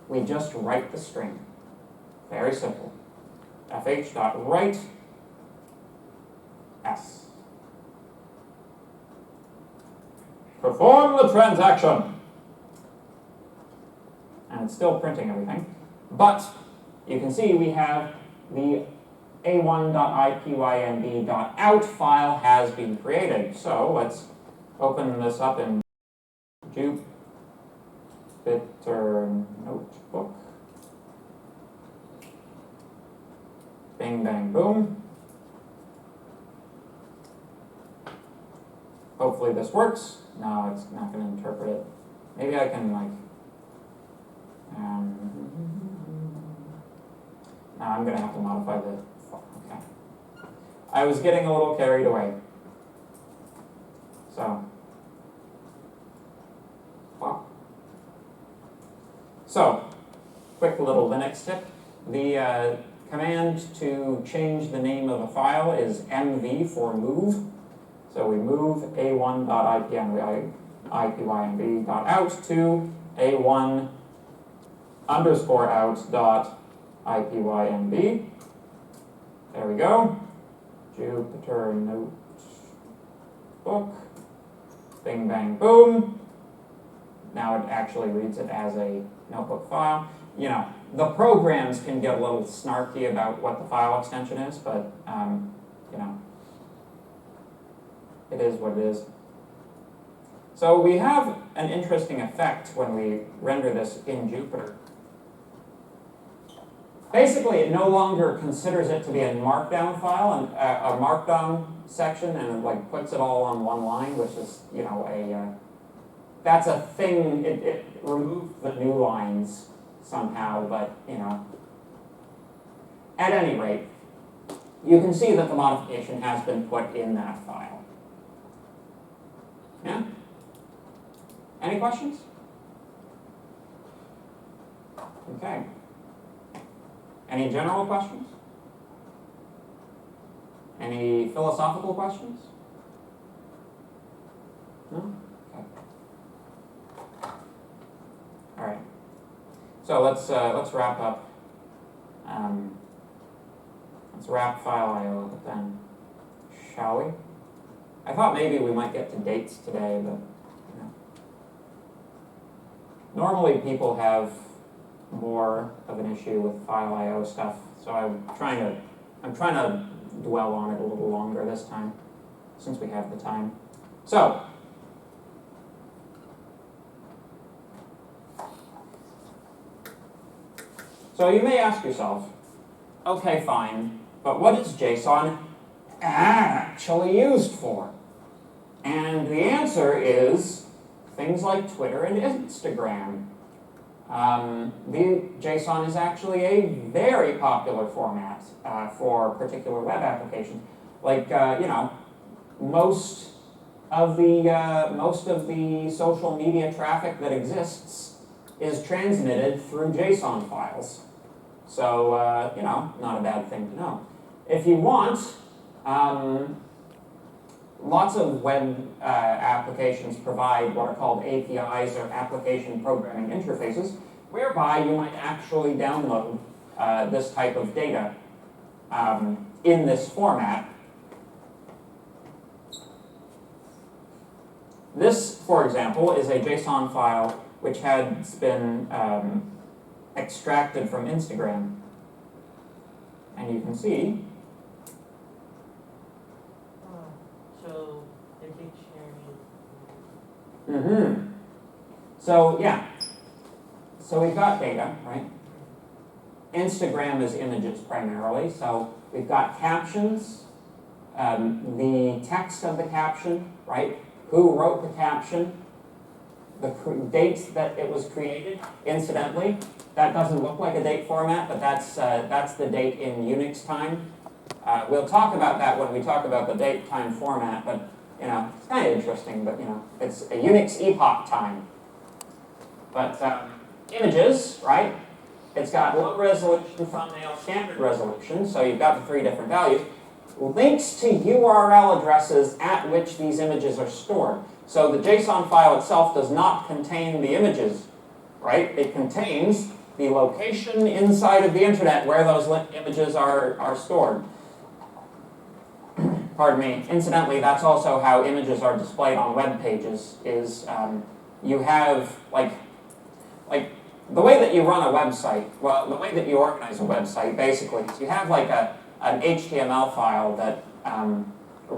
we just write the string. Very simple. fh.write s. Perform the transaction. And it's still printing everything. But you can see we have the a1.ipynb.out file has been created. So let's open this up in Jupyter Notebook. Bing, bang, boom. Hopefully this works. No, it's not going to interpret it. Maybe I can like, no, I'm going to have to modify the, okay. I was getting a little carried away. So, quick little Linux tip. The command to change the name of a file is mv for move. So we move a1.ipynb.out to a1_out.ipynb. There we go. Jupyter Notebook. Bing, bang, boom. Now it actually reads it as a notebook file. You know, the programs can get a little snarky about what the file extension is, but, you know, it is what it is. So we have an interesting effect when we render this in Jupyter. Basically, it no longer considers it to be a markdown file, and a markdown section, and it like puts it all on one line, which is, you know, that's a thing. It removes the new lines somehow, but, you know. At any rate, you can see that the modification has been put in that file. Yeah? Any questions? Okay. Any general questions? Any philosophical questions? No? Okay. All right. So let's wrap up. Let's wrap file I/O then, shall we? I thought maybe we might get to dates today, but you know. Normally people have more of an issue with file I/O stuff, so I'm trying to dwell on it a little longer this time, since we have the time. So you may ask yourself, okay, fine, but what is JSON actually used for? And the answer is things like Twitter and Instagram. The JSON is actually a very popular format for particular web applications. Like you know, most of the social media traffic that exists is transmitted through JSON files. So you know, not a bad thing to know. If you want, lots of web applications provide what are called APIs, or application programming interfaces, whereby you might actually download this type of data in this format. This, for example, is a JSON file which has been extracted from Instagram. And you can see.
So the dictionary.
So yeah. So we've got data, right? Instagram is images primarily. So we've got captions, the text of the caption, right? Who wrote the caption, the date that it was created. Incidentally, that doesn't look like a date format, but that's the date in Unix time. We'll talk about that when we talk about the date time format, but you know, it's kind of interesting, but you know, it's a Unix epoch time. But images, right? It's got low resolution, thumbnail, standard resolution, so you've got the 3 different values. Links to URL addresses at which these images are stored. So the JSON file itself does not contain the images, right? It contains the location inside of the internet where those images are stored. Pardon me. Incidentally, that's also how images are displayed on web pages. Is you have like the way that you run a website. Well, the way that you organize a website basically is you have like an HTML file that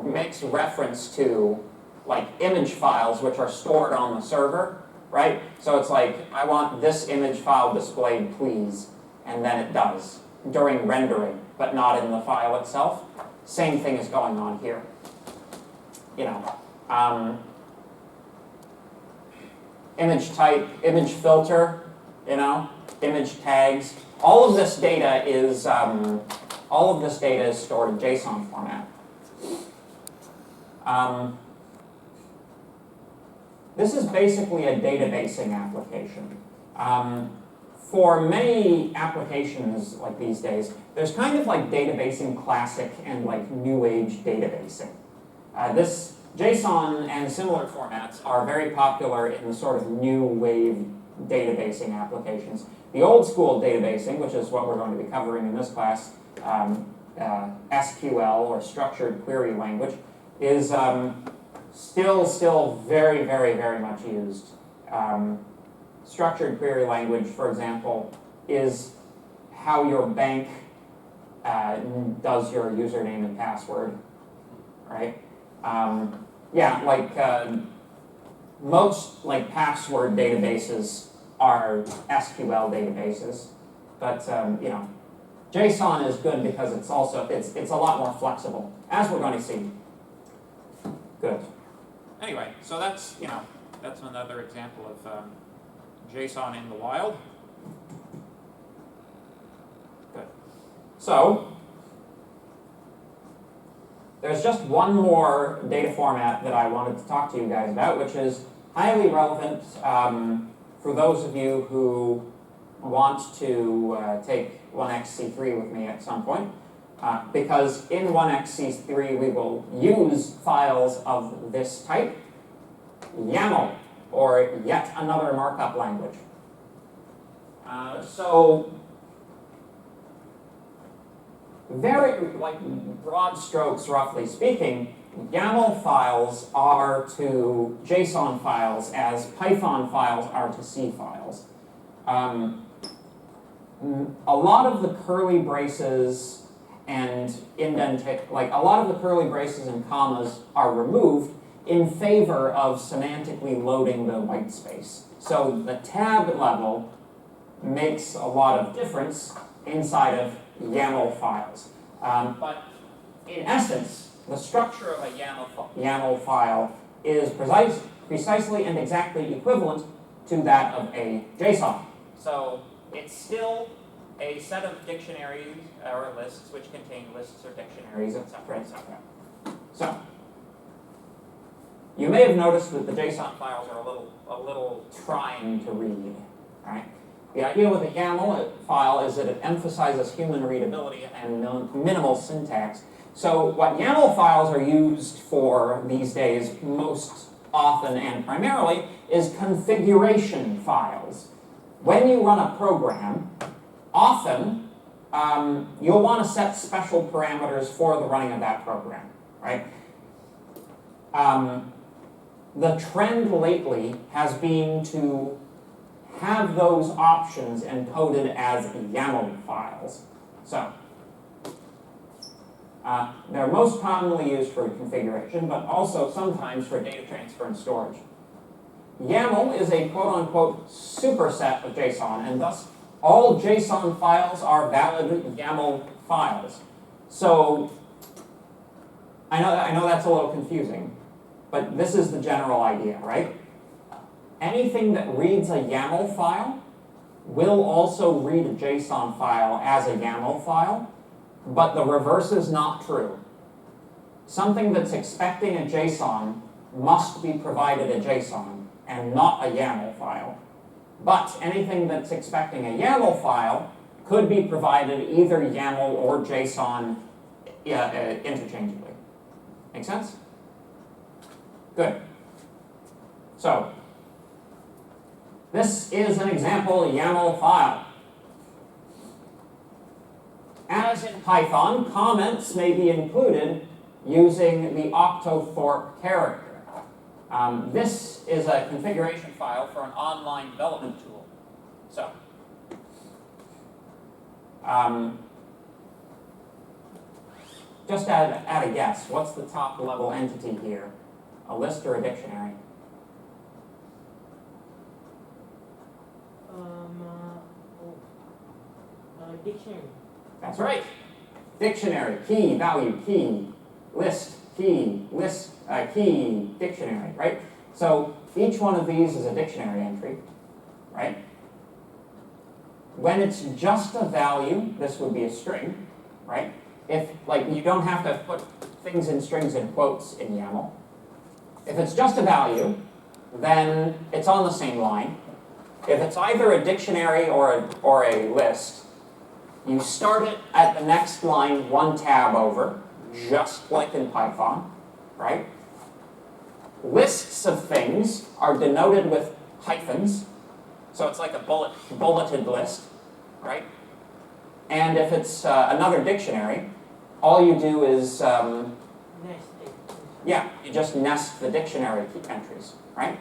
makes reference to like image files which are stored on the server, right? So it's like, I want this image file displayed, please, and then it does during rendering, but not in the file itself. Same thing is going on here. You know, image type, image filter, you know, image tags. All of this data is stored in JSON format. This is basically a databasing application. for many applications like these days, there's kind of like databasing classic and like new age databasing. This JSON and similar formats are very popular in the sort of new wave databasing applications. The old school databasing, which is what we're going to be covering in this class, SQL or structured query language, is still very, very, very much used. Structured query language, for example, is how your bank does your username and password, right? Yeah, like most like password databases are SQL databases, but you know, JSON is good because it's also it's a lot more flexible, as we're going to see. Good.
Anyway, so that's that's another example of JSON in the wild.
Good. So there's just one more data format that I wanted to talk to you guys about, which is highly relevant for those of you who want to take 1xc3 with me at some point, because in 1xc3 we will use files of this type, YAML, or yet another markup language. So very like broad strokes, roughly speaking, YAML files are to JSON files as Python files are to C files. A lot of the curly braces and a lot of the curly braces and commas are removed in favor of semantically loading the white space. So the tab level makes a lot of difference inside of YAML files. But in essence, the structure of a YAML file is precisely and exactly equivalent to that of a JSON.
So it's still a set of dictionaries or lists which contain lists or dictionaries, etc., etc.
So you may have noticed that the JSON files are a little trying to read, right? The idea with a YAML file is that it emphasizes human readability and minimal syntax. So what YAML files are used for these days most often and primarily is configuration files. When you run a program, often you'll want to set special parameters for the running of that program, right? The trend lately has been to have those options encoded as YAML files. So they're most commonly used for configuration, but also sometimes for data transfer and storage. YAML is a quote-unquote superset of JSON, and thus all JSON files are valid YAML files. So I know that's a little confusing, but this is the general idea, right? Anything that reads a YAML file will also read a JSON file as a YAML file, but the reverse is not true. Something that's expecting a JSON must be provided a JSON and not a YAML file. But anything that's expecting a YAML file could be provided either YAML or JSON interchangeably. Make sense? Good. So this is an example YAML file. As in Python, comments may be included using the octothorpe character. This is a configuration file for an online development tool. So, just add a guess. What's the top level entity here? A list or a dictionary?
Dictionary.
That's right. Dictionary, key, value, key, list, key, list, key, dictionary, right? So each one of these is a dictionary entry, right? When it's just a value, this would be a string, right? If, like, you don't have to put things in strings in quotes in YAML. If it's just a value, then it's on the same line. If it's either a dictionary or a list, you start it at the next line one tab over, just like in Python, right? Lists of things are denoted with hyphens, so it's like a bulleted list, right? And if it's another dictionary, all you do is, yeah, you just nest the dictionary key entries, right?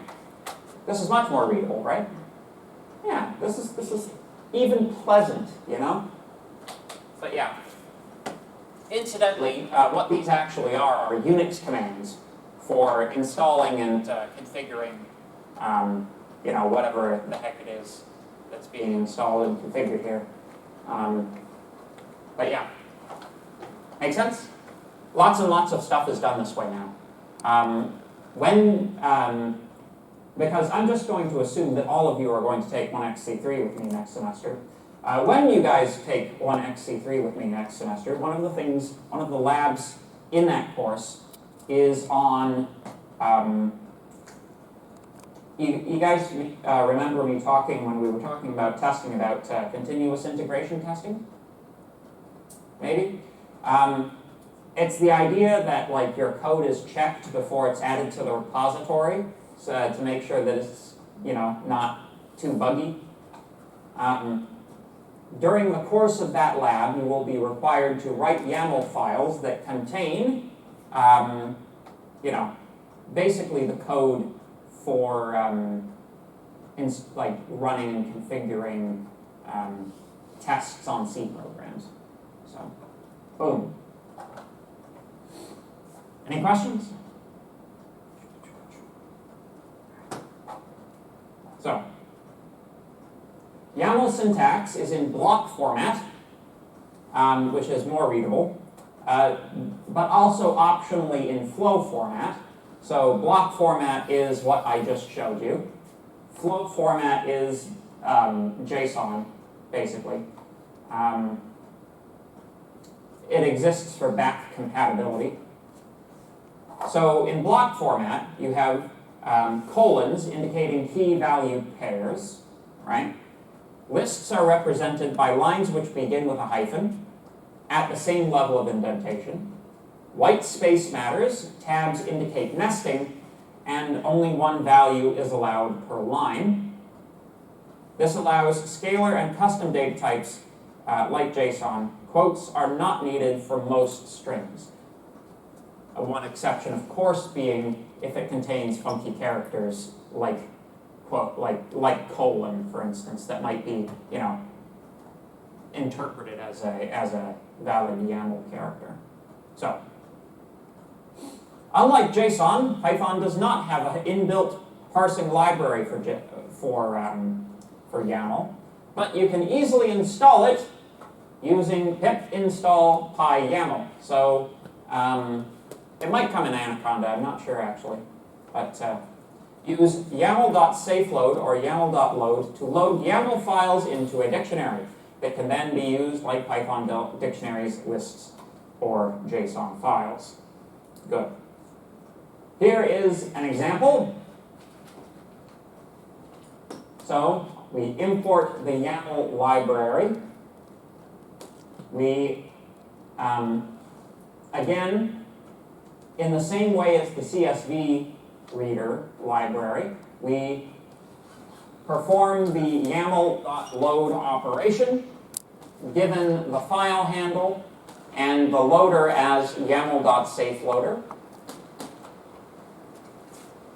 This is much more readable, right? Yeah, this is even pleasant, you know? But yeah. Incidentally, what these actually are Unix commands for installing and configuring, you know, whatever the heck it is that's being installed and configured here. But yeah, make sense? Lots and lots of stuff is done this way now. Because I'm just going to assume that all of you are going to take 1xc3 with me next semester. When you guys take 1xc3 with me next semester, one of the labs in that course is on, you guys remember me talking when we were talking about testing about continuous integration testing? Maybe? It's the idea that like your code is checked before it's added to the repository, so to make sure that it's, you know, not too buggy. During the course of that lab, you will be required to write YAML files that contain, you know, basically the code for like running and configuring tests on C programs. So, boom. Any questions? So, YAML syntax is in block format, which is more readable, but also optionally in flow format. So block format is what I just showed you. Flow format is Json, basically. It exists for back compatibility. So in block format, you have colons indicating key value pairs, right? Lists are represented by lines which begin with a hyphen at the same level of indentation. White space matters, tabs indicate nesting, and only one value is allowed per line. This allows scalar and custom data types like JSON. Quotes are not needed for most strings. One exception, of course, being if it contains funky characters like quote, like colon, for instance, that might be, you know, interpreted as a valid YAML character. So, unlike JSON, Python does not have an inbuilt parsing library for YAML, but you can easily install it using pip install pyyaml. So it might come in Anaconda, I'm not sure actually, but use yaml.safeload or yaml.load to load YAML files into a dictionary that can then be used like Python dictionaries, lists, or JSON files. Good. Here is an example. So we import the YAML library. We, again, in the same way as the Csv Reader library, we perform the YAML.load operation, given the file handle and the loader as YAML.safeloader.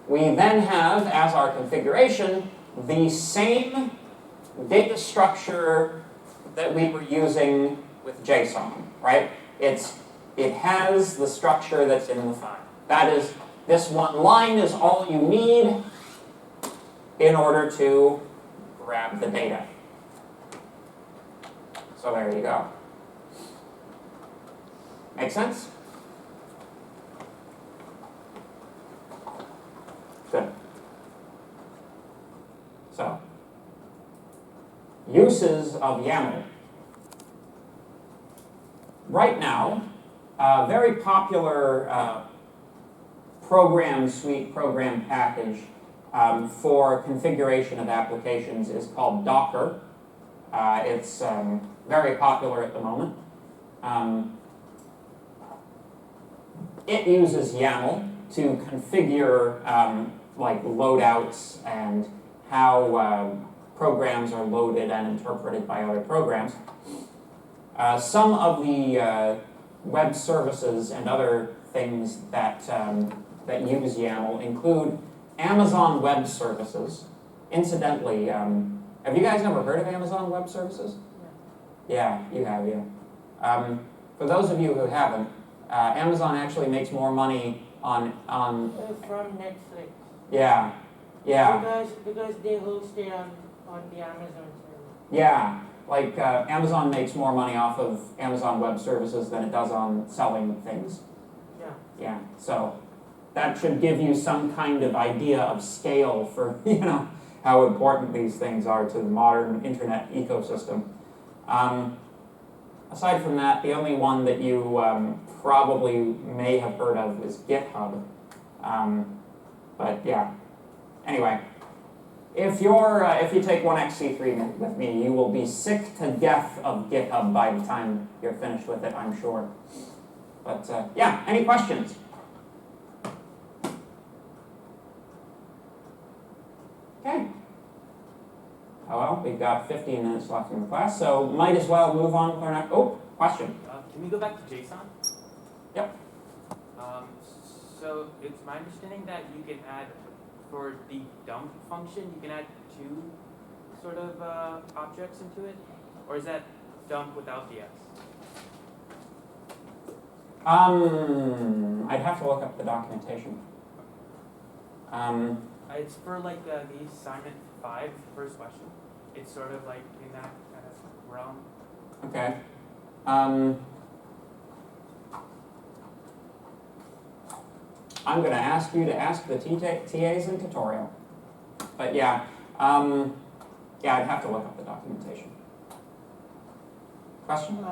We then have, as our configuration, the same data structure that we were using with JSON, right? It has the structure that's in the file. That is, this one line is all you need in order to grab the data. So there you go. Make sense? Good. So, uses of YAML. Right now, a very popular program suite, program package for configuration of applications is called Docker. It's very popular at the moment. It uses YAML to configure like loadouts and how programs are loaded and interpreted by other programs. Some of the web services and other things that use YAML include Amazon Web Services. Incidentally, have you guys ever heard of Amazon Web Services? Yeah, you have, yeah. For those of you who haven't, Amazon actually makes more money on
from Netflix.
Yeah, yeah.
Because they host it on the Amazon server.
Yeah, like Amazon makes more money off of Amazon Web Services than it does on selling things.
Yeah.
Yeah, so that should give you some kind of idea of scale for, you know, how important these things are to the modern internet ecosystem. Aside from that, the only one that you probably may have heard of is GitHub. But yeah, anyway, if you take 1xc3 with me, you will be sick to death of GitHub by the time you're finished with it, I'm sure. But yeah, any questions? Okay. Oh well, we've got 15 minutes left in the class, so might as well move on with our next. Oh, question.
Can we go back to JSON?
Yep.
So it's my understanding that you can add, for the dump function, you can add two sort of objects into it? Or is that dump without the S?
I'd have to look up the documentation.
It's for like the assignment 5, first question. It's sort of like in that kind of realm.
Okay. I'm going to ask you to ask the TAs in tutorial. But yeah, yeah, I'd have to look up the documentation. Question?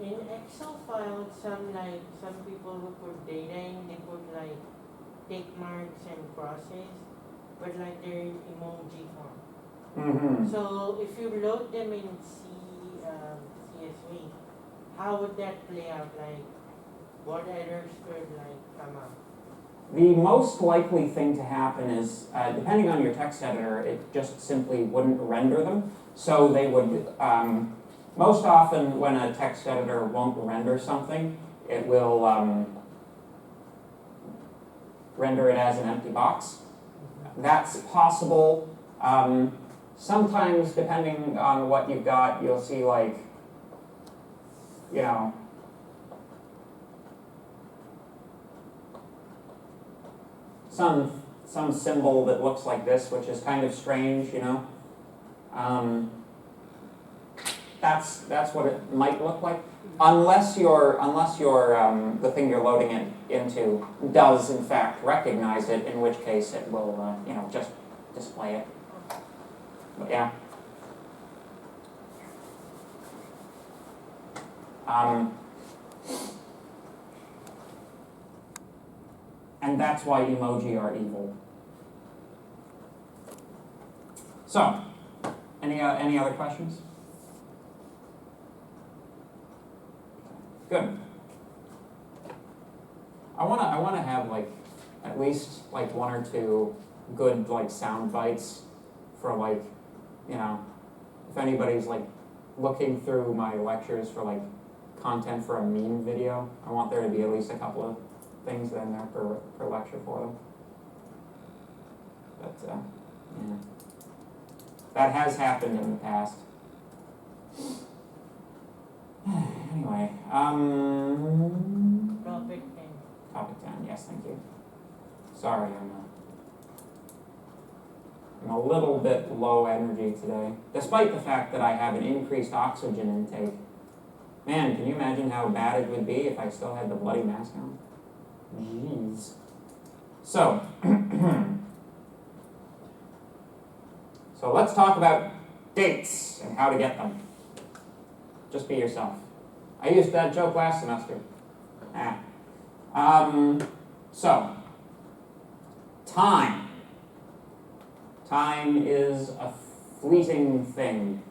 In Excel files, some people who put data in, they put like tick marks and crosses, but like they're in emoji form.
Mm-hmm.
So if you load them in CSV, how would that play out? Like, what errors could like come up?
The most likely thing to happen is, depending on your text editor, it just simply wouldn't render them. So they would, most often when a text editor won't render something, it will render it as an empty box. That's possible. Sometimes, depending on what you've got, you'll see like, you know, some symbol that looks like this, which is kind of strange, you know. That's what it might look like, unless the thing you're loading it into does in fact recognize it, in which case it will you know, just display it. But yeah. And that's why emoji are evil. So, any other questions? Good. I wanna have like at least like 1 or 2 good like sound bites for like, you know, if anybody's like looking through my lectures for like content for a meme video, I want there to be at least a couple of things in there per lecture for them. But yeah, that has happened in the past. Anyway,
Topic 10.
Topic 10, yes, thank you. Sorry, I'm a little bit low energy today, despite the fact that I have an increased oxygen intake. Man, can you imagine how bad it would be if I still had the bloody mask on? Jeez. So, so let's talk about dates and how to get them. Just be yourself. I used that joke last semester. So, time. Time is a fleeting thing,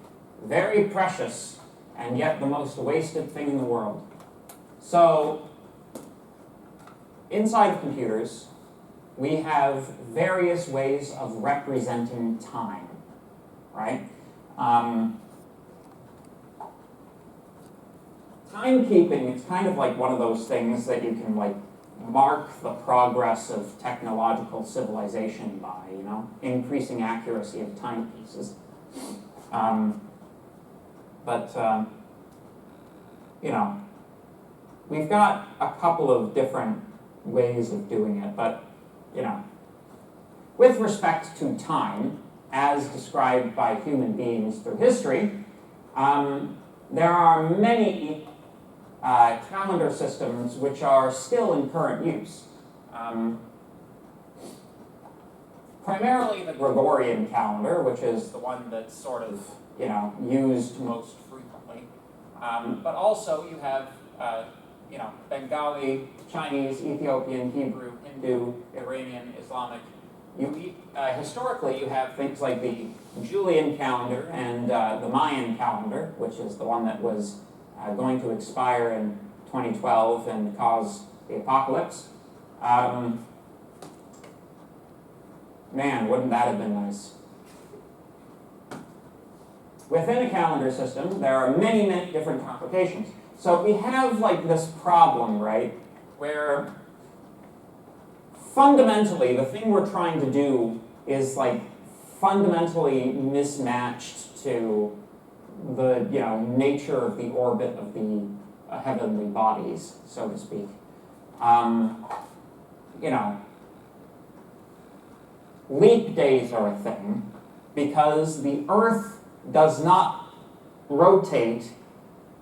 very precious, and yet the most wasted thing in the world. So, inside of computers, we have various ways of representing time, right? Timekeeping, it's kind of like one of those things that you can like mark the progress of technological civilization by, you know, increasing accuracy of timepieces. You know, we've got a couple of different ways of doing it, but, you know, with respect to time, as described by human beings through history, there are many calendar systems which are still in current use. Primarily the Gregorian calendar, which is the one that's sort of, you know, used most frequently. But also you have, you know, Bengali, Chinese, Ethiopian, Hebrew, Hindu, Iranian, Islamic. Historically, you have things like the Julian calendar and the Mayan calendar, which is the one that was going to expire in 2012 and cause the apocalypse. Man, wouldn't that have been nice? Within a calendar system, there are many, many different complications. So we have like this problem, right, where fundamentally the thing we're trying to do is like fundamentally mismatched to the, you know, nature of the orbit of the heavenly bodies, so to speak. You know, leap days are a thing because the Earth does not rotate,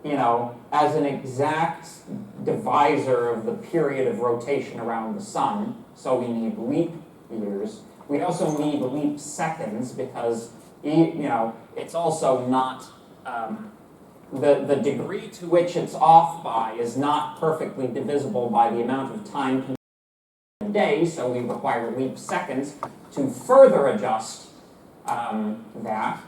you know, as an exact divisor of the period of rotation around the sun, so we need leap years. We also need leap seconds because, you know, it's also not, the degree to which it's off by is not perfectly divisible by the amount of time in a day, so we require leap seconds to further adjust that.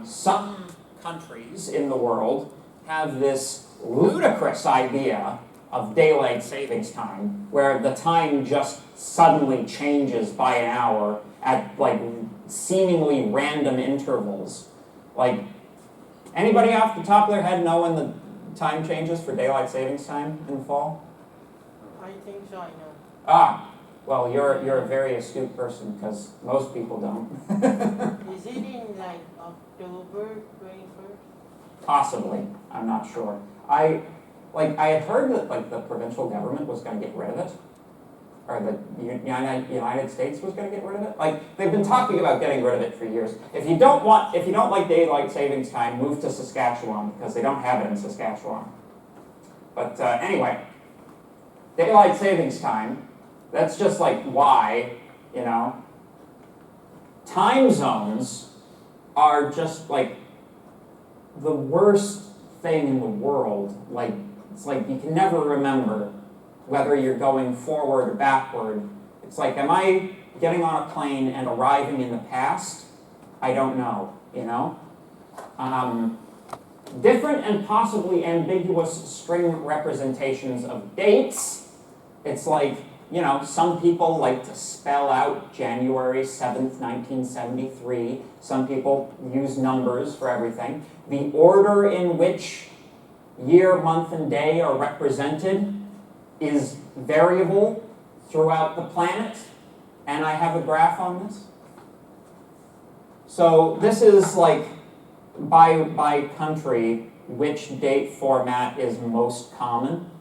Some countries in the world have this ludicrous idea of daylight savings time, where the time just suddenly changes by an hour at like seemingly random intervals. Like, anybody off the top of their head know when the time changes for daylight savings time in the fall?
I think so, I know.
Ah, well, you're a very astute person because most people don't.
Is it in like October 21st?
Possibly, I'm not sure. I had heard that like the provincial government was going to get rid of it, or the United States was going to get rid of it. Like, they've been talking about getting rid of it for years. If you don't like daylight savings time, move to Saskatchewan because they don't have it in Saskatchewan. But anyway, daylight savings time. That's just like why, you know. Time zones are just like the worst thing in the world. Like, it's like you can never remember whether you're going forward or backward. It's like, am I getting on a plane and arriving in the past? I don't know, you know? Different and possibly ambiguous string representations of dates. It's like, you know, some people like to spell out January 7th, 1973. Some people use numbers for everything. The order in which year, month, and day are represented is variable throughout the planet, and I have a graph on this. So this is like, by country, which date format is most common.